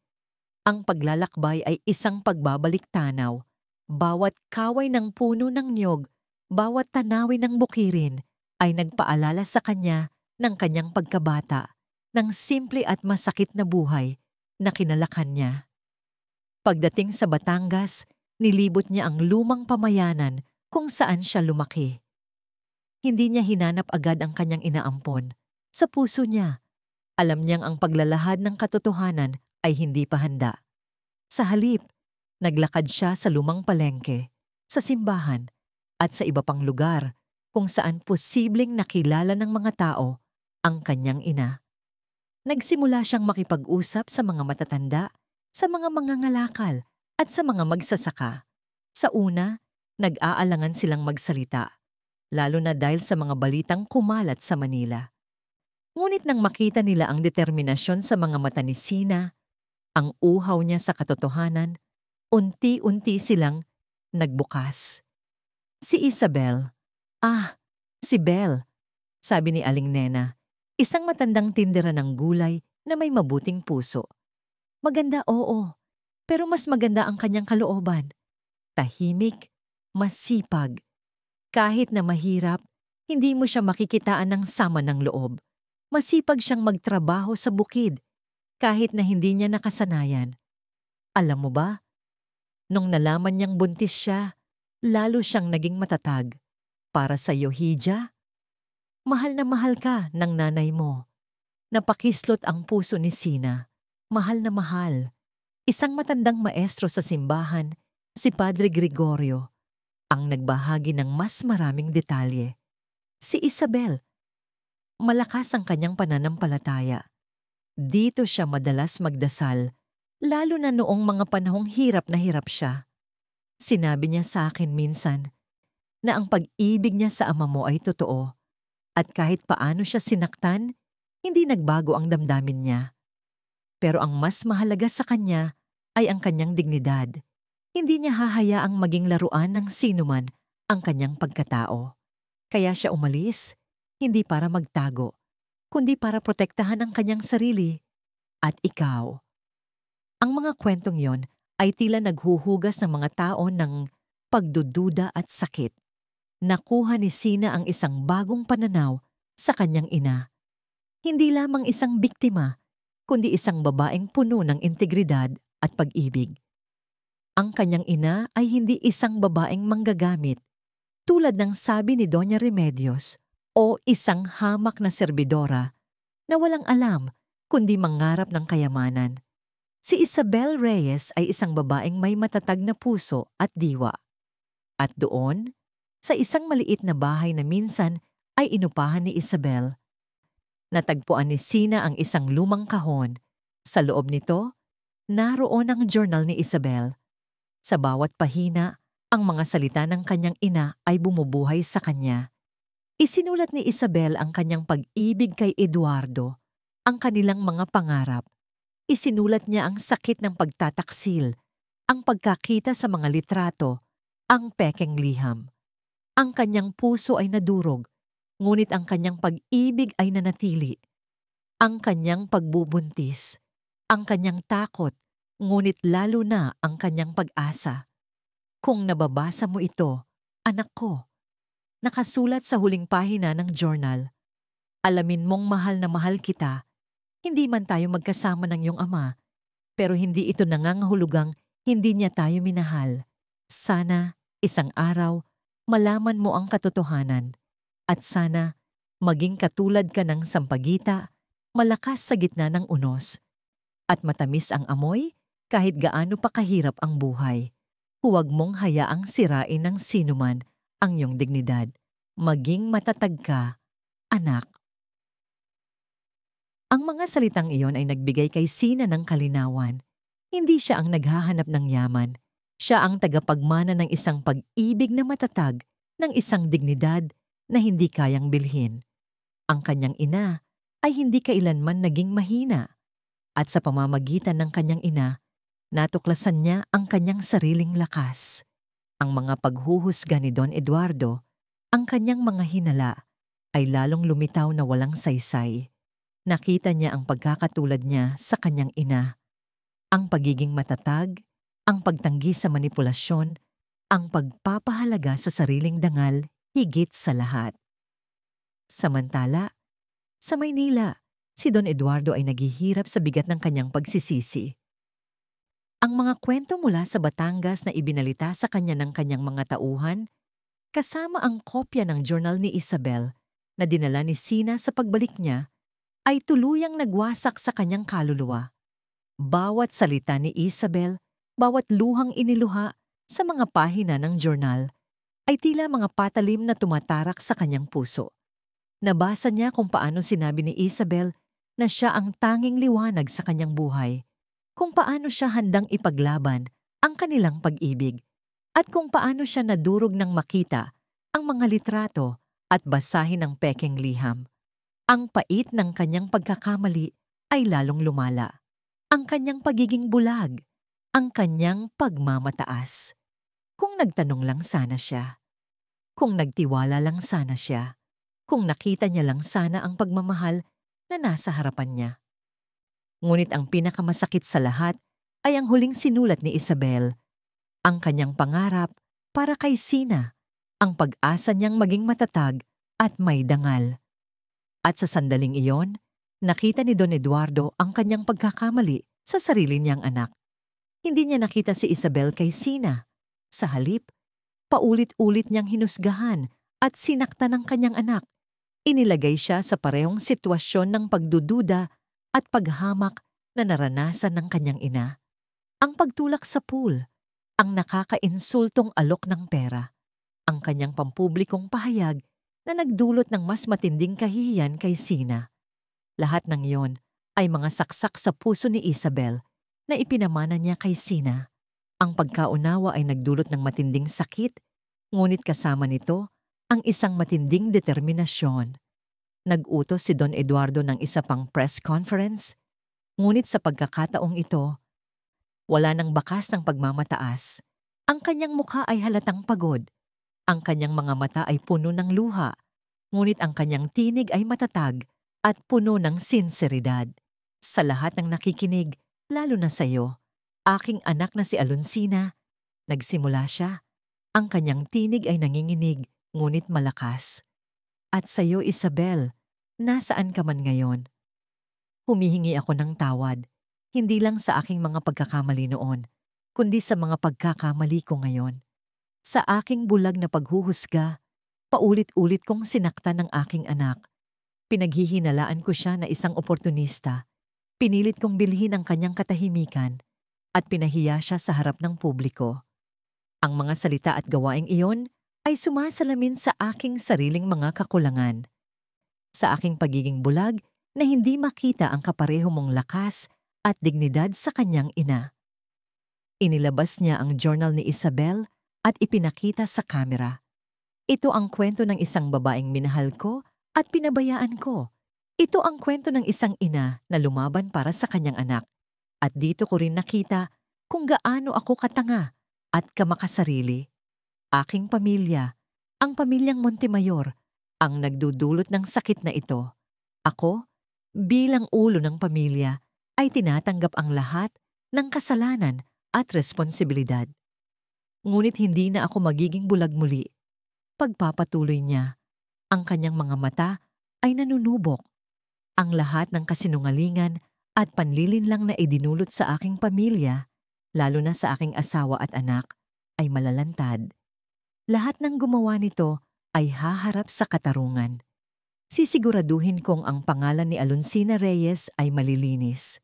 Ang paglalakbay ay isang pagbabalik tanaw. Bawat kaway ng puno ng niyog, bawat tanawin ng bukirin ay nagpaalala sa kanya ng kanyang pagkabata, ng simple at masakit na buhay na kinalakhan niya. Pagdating sa Batangas, nilibot niya ang lumang pamayanan kung saan siya lumaki. Hindi niya hinanap agad ang kanyang inaampon. Sa puso niya, alam niyang ang paglalahad ng katotohanan ay hindi pa handa. Sa halip, naglakad siya sa lumang palengke, sa simbahan, at sa iba pang lugar kung saan posibleng nakilala ng mga tao ang kanyang ina. Nagsimula siyang makipag-usap sa mga matatanda, sa mga mangangalakal, at sa mga magsasaka. Sa una, nag-aalangan silang magsalita, lalo na dahil sa mga balitang kumalat sa Manila. Ngunit nang makita nila ang determinasyon sa mga mata ni Sina, ang uhaw niya sa katotohanan, unti-unti silang nagbukas. Si Isabel, si Belle, sabi ni Aling Nena, isang matandang tindera ng gulay na may mabuting puso. Maganda, oo, pero mas maganda ang kanyang kalooban. Tahimik, masipag. Kahit na mahirap, hindi mo siya makikitaan ng sama ng loob. Masipag siyang magtrabaho sa bukid, kahit na hindi niya nakasanayan. Alam mo ba, nung nalaman niyang buntis siya, lalo siyang naging matatag. Para sa iyo, Hija, mahal na mahal ka ng nanay mo. Napakislot ang puso ni Sina. Mahal na mahal. Isang matandang maestro sa simbahan, si Padre Gregorio, ang nagbahagi ng mas maraming detalye. Si Isabel, malakas ang kanyang pananampalataya. Dito siya madalas magdasal, lalo na noong mga panahong hirap na hirap siya. Sinabi niya sa akin minsan na ang pag-ibig niya sa ama mo ay totoo, at kahit paano siya sinaktan, hindi nagbago ang damdamin niya. Pero ang mas mahalaga sa kanya ay ang kanyang dignidad. Hindi niya hahayaang maging laruan ng sinuman ang kanyang pagkatao. Kaya siya umalis, hindi para magtago, kundi para protektahan ang kanyang sarili at ikaw. Ang mga kwentong yon ay tila naghuhugas ng mga tao ng pagdududa at sakit. Nakuha ni Sina ang isang bagong pananaw sa kanyang ina. Hindi lamang isang biktima, kundi isang babaeng puno ng integridad at pag-ibig. Ang kanyang ina ay hindi isang babaeng manggagamit, tulad ng sabi ni Doña Remedios, o isang hamak na serbidora na walang alam kundi mangarap ng kayamanan. Si Isabel Reyes ay isang babaeng may matatag na puso at diwa. At doon, sa isang maliit na bahay na minsan ay inupahan ni Isabel, natagpuan ni Sina ang isang lumang kahon. Sa loob nito, naroon ang journal ni Isabel. Sa bawat pahina, ang mga salita ng kanyang ina ay bumubuhay sa kanya. Isinulat ni Isabel ang kanyang pag-ibig kay Eduardo, ang kanilang mga pangarap. Isinulat niya ang sakit ng pagtataksil, ang pagkakita sa mga litrato, ang pekeng liham. Ang kanyang puso ay nadurog, ngunit ang kanyang pag-ibig ay nanatili. Ang kanyang pagbubuntis, ang kanyang takot, ngunit lalo na ang kanyang pag-asa. Kung nababasa mo ito, anak ko, nakasulat sa huling pahina ng journal, alamin mong mahal na mahal kita, hindi man tayo magkasama ng iyong ama, pero hindi ito nangangahulugang hindi niya tayo minahal. Sana, isang araw, malaman mo ang katotohanan. At sana, maging katulad ka ng sampagita, malakas sa gitna ng unos. At matamis ang amoy, kahit gaano pa kahirap ang buhay. Huwag mong hayaang sirain ng sinuman ang iyong dignidad. Maging matatag ka, anak. Ang mga salitang iyon ay nagbigay kay Sina ng kalinawan. Hindi siya ang naghahanap ng yaman. Siya ang tagapagmana ng isang pag-ibig na matatag, ng isang dignidad na hindi kayang bilhin. Ang kanyang ina ay hindi kailanman naging mahina. At sa pamamagitan ng kanyang ina, natuklasan niya ang kanyang sariling lakas. Ang mga paghuhusga ni Don Eduardo, ang kanyang mga hinala, ay lalong lumitaw na walang saysay. Nakita niya ang pagkakatulad niya sa kanyang ina. Ang pagiging matatag, ang pagtanggi sa manipulasyon, ang pagpapahalaga sa sariling dangal higit sa lahat. Samantala, sa Maynila, si Don Eduardo ay naghihirap sa bigat ng kanyang pagsisisi. Ang mga kwento mula sa Batangas na ibinalita sa kanya ng kanyang mga tauhan, kasama ang kopya ng journal ni Isabel na dinala ni Sina sa pagbalik niya, ay tuluyang nagwasak sa kanyang kaluluwa. Bawat salita ni Isabel, bawat luhang iniluha sa mga pahina ng journal, ay tila mga patalim na tumatarak sa kanyang puso. Nabasa niya kung paano sinabi ni Isabel na siya ang tanging liwanag sa kanyang buhay, kung paano siya handang ipaglaban ang kanilang pag-ibig, at kung paano siya nadurog ng makita ang mga litrato at basahin ang pekeng liham. Ang pait ng kanyang pagkakamali ay lalong lumala. Ang kanyang pagiging bulag, ang kanyang pagmamataas. Kung nagtanong lang sana siya, kung nagtiwala lang sana siya, kung nakita niya lang sana ang pagmamahal na nasa harapan niya. Ngunit ang pinakamasakit sa lahat ay ang huling sinulat ni Isabel, ang kanyang pangarap para kay Sina, ang pag-asa niyang maging matatag at may dangal. At sa sandaling iyon, nakita ni Don Eduardo ang kanyang pagkakamali sa sarili niyang anak. Hindi niya nakita si Isabel kay Sina. Sa halip, paulit-ulit niyang hinusgahan at sinaktan ng kanyang anak. Inilagay siya sa parehong sitwasyon ng pagdududa at paghamak na naranasan ng kanyang ina. Ang pagtulak sa pool, ang nakakainsultong alok ng pera, ang kanyang pampublikong pahayag na nagdulot ng mas matinding kahihiyan kay Sina. Lahat ng iyon ay mga saksak sa puso ni Isabel na ipinamana niya kay Sina. Ang pagkaunawa ay nagdulot ng matinding sakit, ngunit kasama nito ang isang matinding determinasyon. Nag-utos si Don Eduardo ng isa pang press conference, ngunit sa pagkakataong ito, wala nang bakas ng pagmamataas. Ang kanyang mukha ay halatang pagod. Ang kanyang mga mata ay puno ng luha, ngunit ang kanyang tinig ay matatag at puno ng sinseridad. Sa lahat ng nakikinig, lalo na sa iyo, aking anak na si Alonsina, nagsimula siya. Ang kanyang tinig ay nanginginig, ngunit malakas. At sa iyo, Isabel, nasaan ka man ngayon? Humihingi ako ng tawad, hindi lang sa aking mga pagkakamali noon, kundi sa mga pagkakamali ko ngayon. Sa aking bulag na paghuhusga, paulit-ulit kong sinaktan ng aking anak. Pinaghihinalaan ko siya na isang oportunista. Pinilit kong bilhin ang kanyang katahimikan at pinahiya siya sa harap ng publiko. Ang mga salita at gawaing iyon ay sumasalamin sa aking sariling mga kakulangan. Sa aking pagiging bulag na hindi makita ang kapareho mong lakas at dignidad sa kanyang ina. Inilabas niya ang journal ni Isabel at ipinakita sa kamera. Ito ang kwento ng isang babaeng minahal ko at pinabayaan ko. Ito ang kwento ng isang ina na lumaban para sa kanyang anak. At dito ko rin nakita kung gaano ako katanga at kamakasarili. Aking pamilya, ang pamilyang Montemayor, ang nagdudulot ng sakit na ito. Ako, bilang ulo ng pamilya, ay tinatanggap ang lahat ng kasalanan at responsibilidad. Ngunit hindi na ako magiging bulag muli. Pagpapatuloy niya, ang kanyang mga mata ay nanunubok. Ang lahat ng kasinungalingan at panlilinlang na idinulot sa aking pamilya, lalo na sa aking asawa at anak, ay malalantad. Lahat ng gumawa nito ay haharap sa katarungan. Sisiguraduhin kong ang pangalan ni Alonsina Reyes ay malilinis.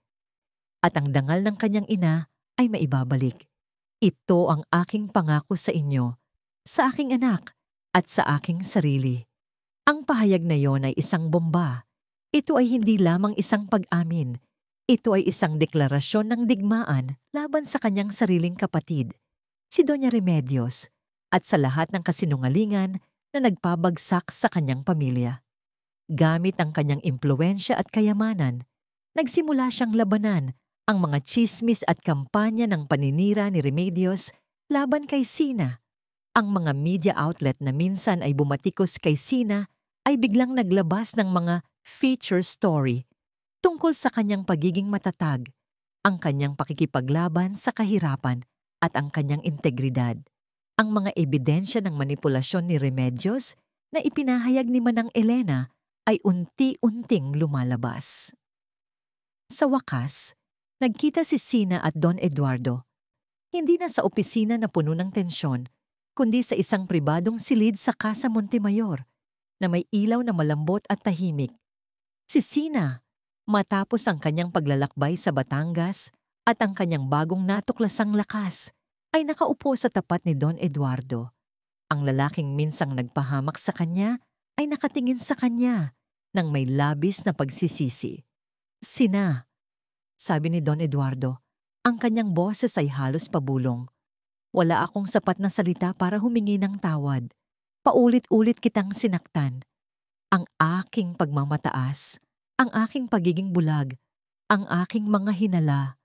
At ang dangal ng kanyang ina ay maibabalik. Ito ang aking pangako sa inyo, sa aking anak, at sa aking sarili. Ang pahayag na yon ay isang bomba. Ito ay hindi lamang isang pag-amin. Ito ay isang deklarasyon ng digmaan laban sa kanyang sariling kapatid, si Doña Remedios, at sa lahat ng kasinungalingan na nagpabagsak sa kanyang pamilya. Gamit ang kanyang impluwensya at kayamanan, nagsimula siyang labanan ang mga tsismis at kampanya ng paninira ni Remedios laban kay Sina. Ang mga media outlet na minsan ay bumatikos kay Sina ay biglang naglabas ng mga feature story tungkol sa kanyang pagiging matatag, ang kanyang pakikipaglaban sa kahirapan at ang kanyang integridad. Ang mga ebidensya ng manipulasyon ni Remedios na ipinahayag ni Manang Elena ay unti-unting lumalabas. Sa wakas, nagkita si Sina at Don Eduardo. Hindi na sa opisina na puno ng tensyon, kundi sa isang pribadong silid sa Casa Montemayor na may ilaw na malambot at tahimik. Si Sina, matapos ang kanyang paglalakbay sa Batangas at ang kanyang bagong natuklasang lakas, ay nakaupo sa tapat ni Don Eduardo. Ang lalaking minsang nagpahamak sa kanya ay nakatingin sa kanya nang may labis na pagsisisi. Sina, sabi ni Don Eduardo, ang kanyang boses ay halos pabulong. Wala akong sapat na salita para humingi ng tawad. Paulit-ulit kitang sinaktan. Ang aking pagmamataas, ang aking pagiging bulag, ang aking mga hinala.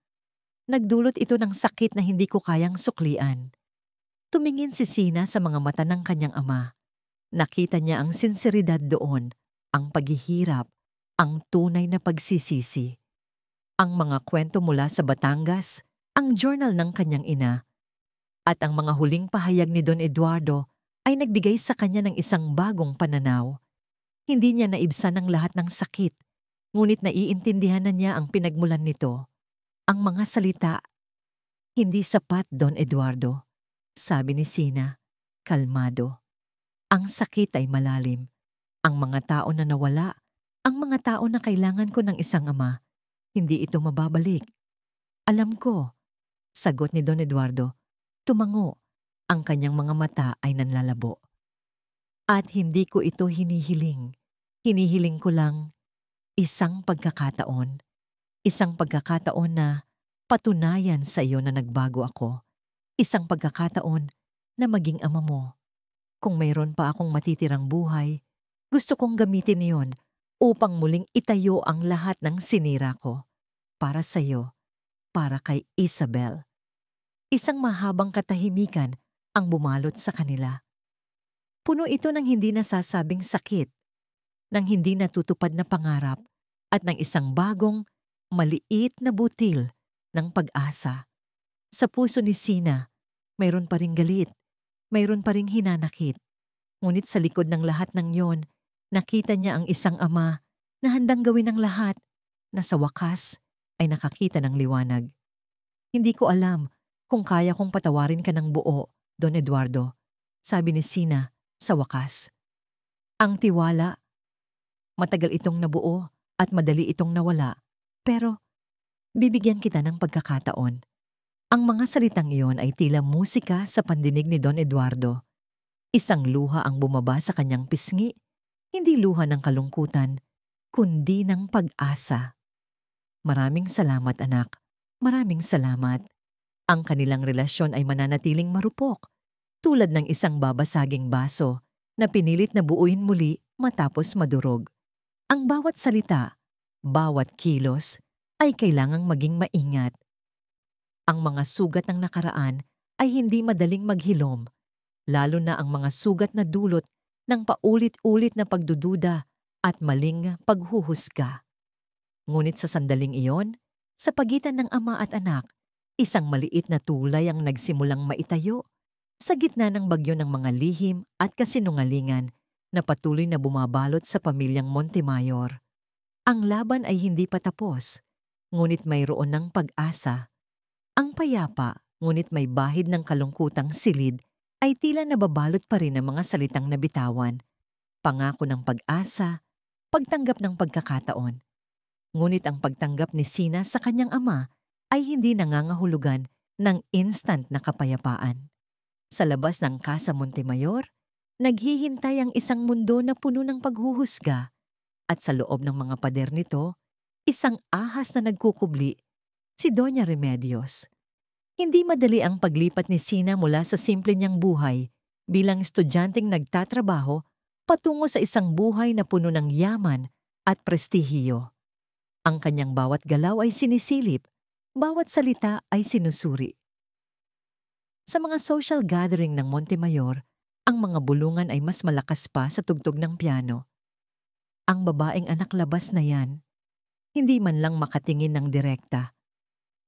Nagdulot ito ng sakit na hindi ko kayang suklian. Tumingin si Sina sa mga mata ng kanyang ama. Nakita niya ang sinseridad doon, ang paghihirap, ang tunay na pagsisisi. Ang mga kwento mula sa Batangas, ang journal ng kanyang ina, at ang mga huling pahayag ni Don Eduardo ay nagbigay sa kanya ng isang bagong pananaw. Hindi niya naibsan ang lahat ng sakit, ngunit naiintindihan na niya ang pinagmulan nito. Ang mga salita, hindi sapat, Don Eduardo, sabi ni Sina, kalmado. Ang sakit ay malalim. Ang mga tao na nawala, ang mga tao na kailangan ko ng isang ama, hindi ito mababalik. Alam ko, sagot ni Don Eduardo, tumango, ang kanyang mga mata ay nanlalabo. At hindi ko ito hinihiling. Hinihiling ko lang isang pagkakataon. Isang pagkakataon na patunayan sa iyo na nagbago ako. Isang pagkakataon na maging ama mo. Kung mayroon pa akong matitirang buhay, gusto kong gamitin iyon upang muling itayo ang lahat ng sinira ko. Para sa iyo, para kay Isabel. Isang mahabang katahimikan ang bumalot sa kanila. Puno ito ng hindi nasasabing sakit, ng hindi natutupad na pangarap, at ng isang bagong, maliit na butil ng pag-asa. Sa puso ni Sina, mayroon pa ring galit, mayroon pa ring hinanakit. Ngunit sa likod ng lahat ng yon, nakita niya ang isang ama na handang gawin ang lahat, na sa wakas ay nakakita ng liwanag. Hindi ko alam kung kaya kong patawarin ka ng buo, Don Eduardo, sabi ni Sina sa wakas. Ang tiwala, matagal itong nabuo at madali itong nawala, pero bibigyan kita ng pagkakataon. Ang mga salitang iyon ay tila musika sa pandinig ni Don Eduardo. Isang luha ang bumaba sa kanyang pisngi, hindi luha ng kalungkutan, kundi ng pag-asa. Maraming salamat, anak. Maraming salamat. Ang kanilang relasyon ay mananatiling marupok, tulad ng isang babasaging baso na pinilit na buuin muli matapos madurog. Ang bawat salita, bawat kilos, ay kailangang maging maingat. Ang mga sugat ng nakaraan ay hindi madaling maghilom, lalo na ang mga sugat na dulot ng paulit-ulit na pagdududa at maling paghuhusga. Ngunit sa sandaling iyon, sa pagitan ng ama at anak, isang maliit na tulay ang nagsimulang maitayo. Sa gitna ng bagyo ng mga lihim at kasinungalingan na patuloy na bumabalot sa pamilyang Montemayor, ang laban ay hindi pa tapos, ngunit mayroon ng pag-asa. Ang payapa, ngunit may bahid ng kalungkutang silid, ay tila nababalot pa rin ng mga salitang nabitawan, pangako ng pag-asa, pagtanggap ng pagkakataon. Ngunit ang pagtanggap ni Sina sa kanyang ama ay hindi nangangahulugan ng instant na kapayapaan. Sa labas ng Casa Montemayor, naghihintay ang isang mundo na puno ng paghuhusga, at sa loob ng mga pader nito, isang ahas na nagkukubli, si Doña Remedios. Hindi madali ang paglipat ni Sina mula sa simple niyang buhay bilang estudyanteng nagtatrabaho patungo sa isang buhay na puno ng yaman at prestihiyo. Ang kanyang bawat galaw ay sinisilip, bawat salita ay sinusuri. Sa mga social gathering ng Montemayor, ang mga bulungan ay mas malakas pa sa tugtog ng piano. Ang babaeng anak labas na yan, hindi man lang makatingin ng direkta.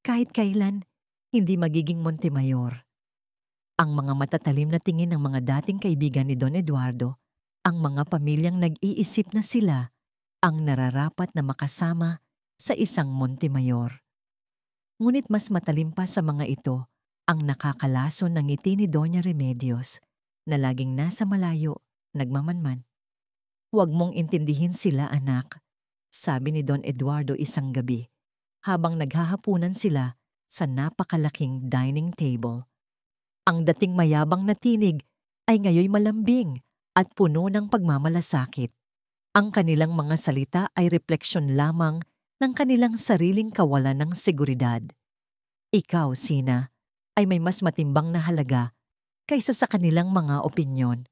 Kahit kailan, hindi magiging Montemayor. Ang mga matatalim na tingin ng mga dating kaibigan ni Don Eduardo, ang mga pamilyang nag-iisip na sila ang nararapat na makasama sa isang Montemayor. Ngunit mas matalim pa sa mga ito ang nakakalason ng ngiti ni Doña Remedios na laging nasa malayo, nagmamanman. "Huwag mong intindihin sila, anak," sabi ni Don Eduardo isang gabi, habang naghahapunan sila sa napakalaking dining table. Ang dating mayabang na tinig ay ngayoy malambing at puno ng pagmamalasakit. Ang kanilang mga salita ay refleksyon lamang ng kanilang sariling kawalan ng seguridad. Ikaw, Sina, ay may mas matimbang na halaga kaysa sa kanilang mga opinyon.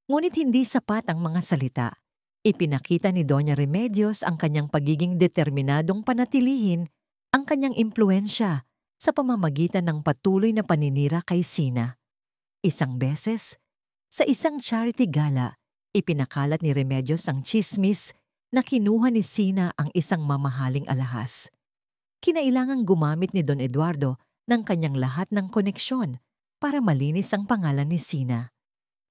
Ngunit hindi sapat ang mga salita. Ipinakita ni Doña Remedios ang kanyang pagiging determinadong panatilihin ang kanyang impluensya sa pamamagitan ng patuloy na paninira kay Sina. Isang beses, sa isang charity gala, ipinakalat ni Remedios ang tsismis na kinuha ni Sina ang isang mamahaling alahas. Kinailangang gumamit ni Don Eduardo ng kanyang lahat ng koneksyon para malinis ang pangalan ni Sina.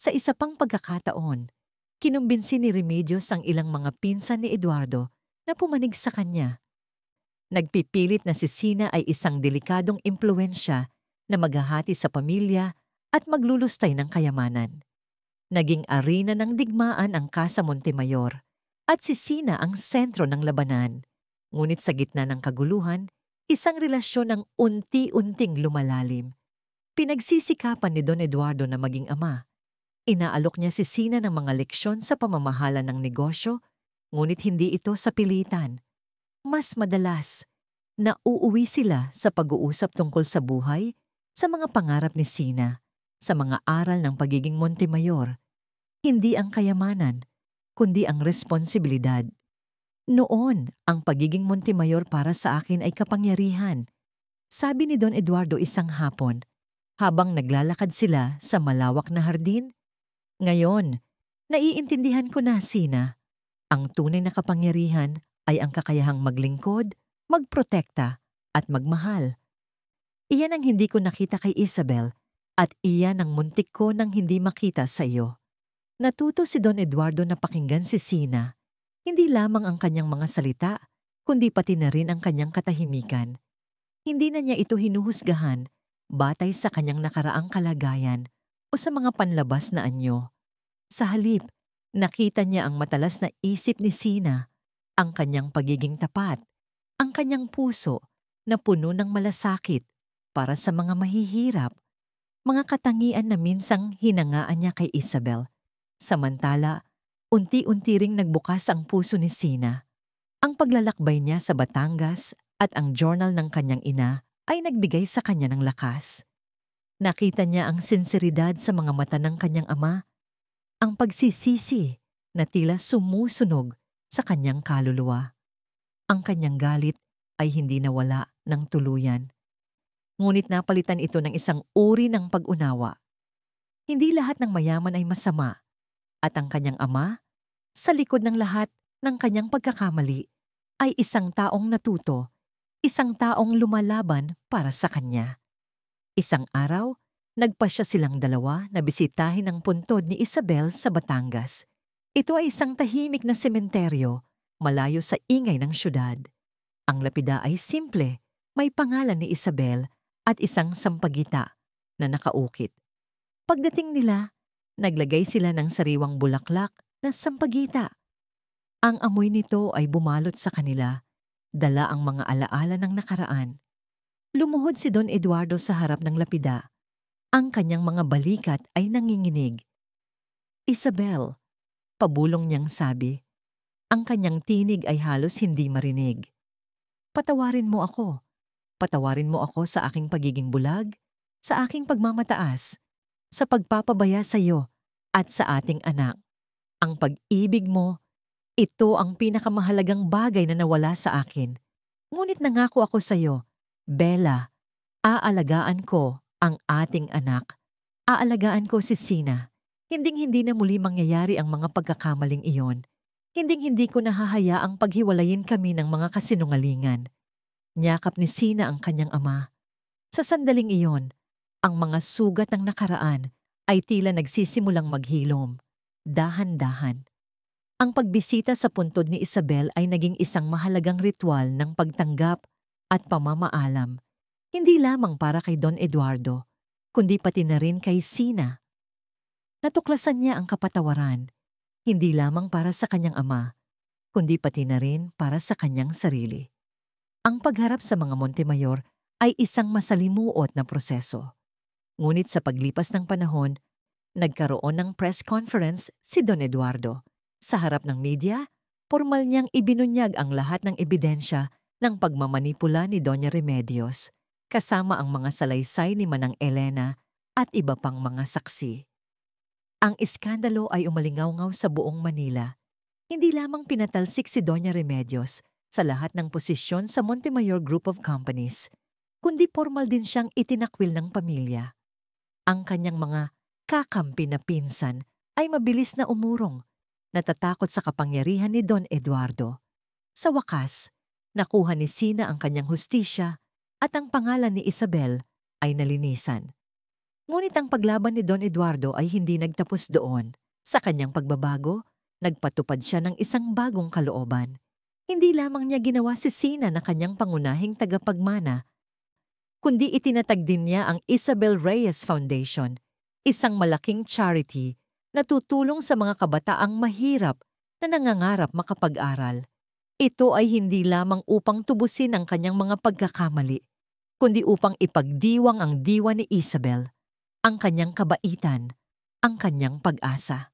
Sa isa pang pagkakataon, kinumbinsi ni Remedios ang ilang mga pinsan ni Eduardo na pumanig sa kanya. Nagpipilit na si Sina ay isang delikadong impluensya na maghahati sa pamilya at maglulustay ng kayamanan. Naging arena ng digmaan ang Casa Montemayor at si Sina ang sentro ng labanan. Ngunit sa gitna ng kaguluhan, isang relasyon ang unti-unting lumalalim. Pinagsisikapan ni Don Eduardo na maging ama. Inaalok niya si Sina ng mga leksyon sa pamamahala ng negosyo, ngunit hindi ito sa pilitan. Mas madalas, nauuwi sila sa pag-uusap tungkol sa buhay, sa mga pangarap ni Sina, sa mga aral ng pagiging Montemayor. Hindi ang kayamanan, kundi ang responsibilidad. Noon, ang pagiging Montemayor para sa akin ay kapangyarihan, sabi ni Don Eduardo isang hapon, habang naglalakad sila sa malawak na hardin. Ngayon, naiintindihan ko na, Sina. Ang tunay na kapangyarihan ay ang kakayahang maglingkod, magprotekta, at magmahal. Iyan ang hindi ko nakita kay Isabel, at iyan ang muntik ko nang hindi makita sa iyo. Natuto si Don Eduardo na pakinggan si Sina, hindi lamang ang kanyang mga salita, kundi pati na rin ang kanyang katahimikan. Hindi na niya ito hinuhusgahan, batay sa kanyang nakaraang kalagayan o sa mga panlabas na anyo. Sa halip, nakita niya ang matalas na isip ni Sina, ang kanyang pagiging tapat, ang kanyang puso na puno ng malasakit para sa mga mahihirap, mga katangian na minsang hinangaan niya kay Isabel. Samantala, unti-unti ring nagbukas ang puso ni Sina. Ang paglalakbay niya sa Batangas at ang journal ng kanyang ina ay nagbigay sa kanya ng lakas. Nakita niya ang sinseridad sa mga mata ng kanyang ama, ang pagsisisi na tila sumusunog sa kanyang kaluluwa. Ang kanyang galit ay hindi nawala ng tuluyan. Ngunit napalitan ito ng isang uri ng pag-unawa. Hindi lahat ng mayaman ay masama, at ang kanyang ama, sa likod ng lahat ng kanyang pagkakamali, ay isang taong natuto, isang taong lumalaban para sa kanya. Isang araw, Nagpasya silang dalawa na bisitahin ang puntod ni Isabel sa Batangas. Ito ay isang tahimik na sementeryo, malayo sa ingay ng syudad. Ang lapida ay simple, may pangalan ni Isabel at isang sampagita na nakaukit. Pagdating nila, naglagay sila ng sariwang bulaklak na sampagita. Ang amoy nito ay bumalot sa kanila, dala ang mga alaala ng nakaraan. Lumuhod si Don Eduardo sa harap ng lapida. Ang kanyang mga balikat ay nanginginig. Isabel, pabulong niyang sabi. Ang kanyang tinig ay halos hindi marinig. Patawarin mo ako. Patawarin mo ako sa aking pagiging bulag, sa aking pagmamataas, sa pagpapabaya sa iyo at sa ating anak. Ang pag-ibig mo, ito ang pinakamahalagang bagay na nawala sa akin. Ngunit nangako ako sa iyo, Bella, aalagaan ko ang ating anak. Aalagaan ko si Sina. Hinding-hindi na muli mangyayari ang mga pagkakamaling iyon. Hinding-hindi ko nahahayaang paghiwalayin kami ng mga kasinungalingan. Niyakap ni Sina ang kanyang ama. Sa sandaling iyon, ang mga sugat ng nakaraan ay tila nagsisimulang maghilom. Dahan-dahan. Ang pagbisita sa puntod ni Isabel ay naging isang mahalagang ritual ng pagtanggap at pamamaalam. Hindi lamang para kay Don Eduardo, kundi pati na rin kay Sina. Natuklasan niya ang kapatawaran, hindi lamang para sa kanyang ama, kundi pati na rin para sa kanyang sarili. Ang pagharap sa mga Montemayor ay isang masalimuot na proseso. Ngunit sa paglipas ng panahon, nagkaroon ng press conference si Don Eduardo. Sa harap ng media, formal niyang ibinunyag ang lahat ng ebidensya ng pagmamanipula ni Doña Remedios, kasama ang mga salaysay ni Manang Elena at iba pang mga saksi. Ang iskandalo ay umalingaw-ngaw sa buong Manila. Hindi lamang pinatalsik si Doña Remedios sa lahat ng posisyon sa Montemayor Group of Companies, kundi formal din siyang itinakwil ng pamilya. Ang kanyang mga kakampi na pinsan ay mabilis na umurong, natatakot sa kapangyarihan ni Don Eduardo. Sa wakas, nakuha ni Sina ang kanyang hustisya at ang pangalan ni Isabel ay nalinisan. Ngunit ang paglaban ni Don Eduardo ay hindi nagtapos doon. Sa kanyang pagbabago, nagpatupad siya ng isang bagong kalooban. Hindi lamang niya ginawa si Sina na kanyang pangunahing tagapagmana, kundi itinatag din niya ang Isabel Reyes Foundation, isang malaking charity na tutulong sa mga kabataang mahirap na nangangarap makapag-aral. Ito ay hindi lamang upang tubusin ang kanyang mga pagkakamali, kundi upang ipagdiwang ang diwa ni Isabel, ang kanyang kabaitan, ang kanyang pag-asa.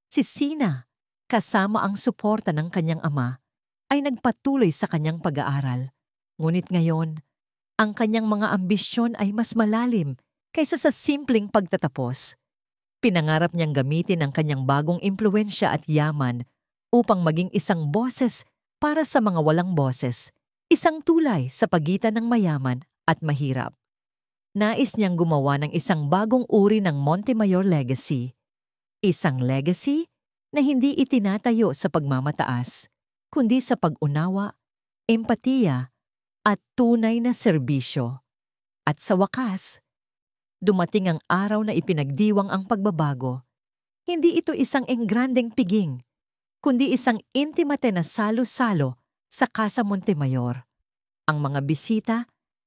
Si Sina, kasama ang suporta ng kanyang ama, ay nagpatuloy sa kanyang pag-aaral. Ngunit ngayon, ang kanyang mga ambisyon ay mas malalim kaysa sa simpleng pagtatapos. Pinangarap niyang gamitin ang kanyang bagong impluwensya at yaman upang maging isang boses para sa mga walang boses, isang tulay sa pagitan ng mayaman at mahirap. Nais niyang gumawa ng isang bagong uri ng Montemayor legacy, isang legacy na hindi itinatayo sa pagmamataas, kundi sa pag-unawa, empatiya, at tunay na serbisyo. At sa wakas, dumating ang araw na ipinagdiwang ang pagbabago. Hindi ito isang engrandeng piging, kundi isang intimate na salo-salo sa Casa Montemayor. Ang mga bisita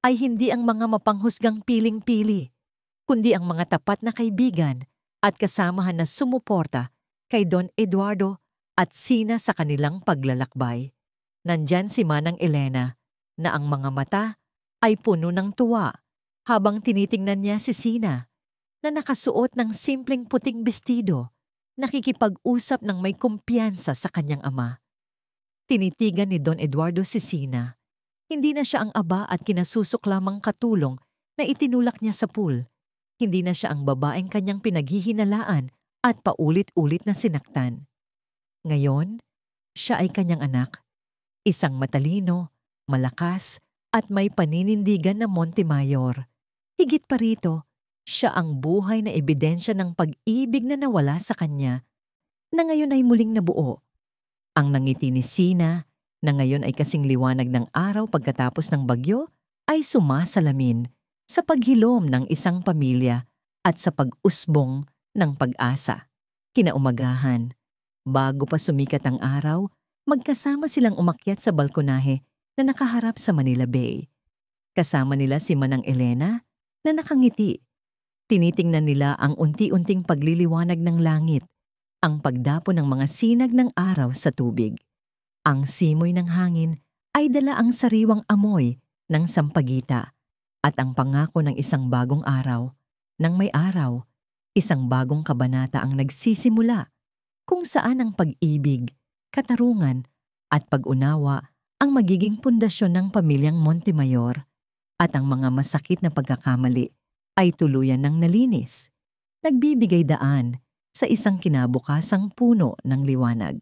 ay hindi ang mga mapanghusgang piling-pili, kundi ang mga tapat na kaibigan at kasamahan na sumuporta kay Don Eduardo at Sina sa kanilang paglalakbay. Nandyan si Manang Elena na ang mga mata ay puno ng tuwa habang tinitingnan niya si Sina na nakasuot ng simpleng puting bestido, nakikipag-usap ng may kumpiyansa sa kanyang ama. Tinitigan ni Don Eduardo si Sina. Hindi na siya ang aba at kinasusok lamang katulong na itinulak niya sa pool. Hindi na siya ang babaeng kanyang pinaghihinalaan at paulit-ulit na sinaktan. Ngayon, siya ay kanyang anak, isang matalino, malakas, at may paninindigan na Montemayor. Higit pa rito, siya ang buhay na ebidensya ng pag-ibig na nawala sa kanya, na ngayon ay muling nabuo. Ang nangiti ni Sina, na ngayon ay kasing liwanag ng araw pagkatapos ng bagyo, ay sumasalamin, sa paghilom ng isang pamilya at sa pag-usbong ng pag-asa. Kinaumagahan, bago pa sumikat ang araw, magkasama silang umakyat sa balkonahe na nakaharap sa Manila Bay. Kasama nila si Manang Elena na nakangiti. Tinitingnan nila ang unti-unting pagliliwanag ng langit, ang pagdapo ng mga sinag ng araw sa tubig. Ang simoy ng hangin ay dala ang sariwang amoy ng sampagita at ang pangako ng isang bagong araw. Nang may araw, isang bagong kabanata ang nagsisimula kung saan ang pag-ibig, katarungan at pag-unawa ang magiging pundasyon ng pamilyang Montemayor at ang mga masakit na pagkakamali ay tuluyan ng nalinis, nagbibigay daan sa isang kinabukasang puno ng liwanag.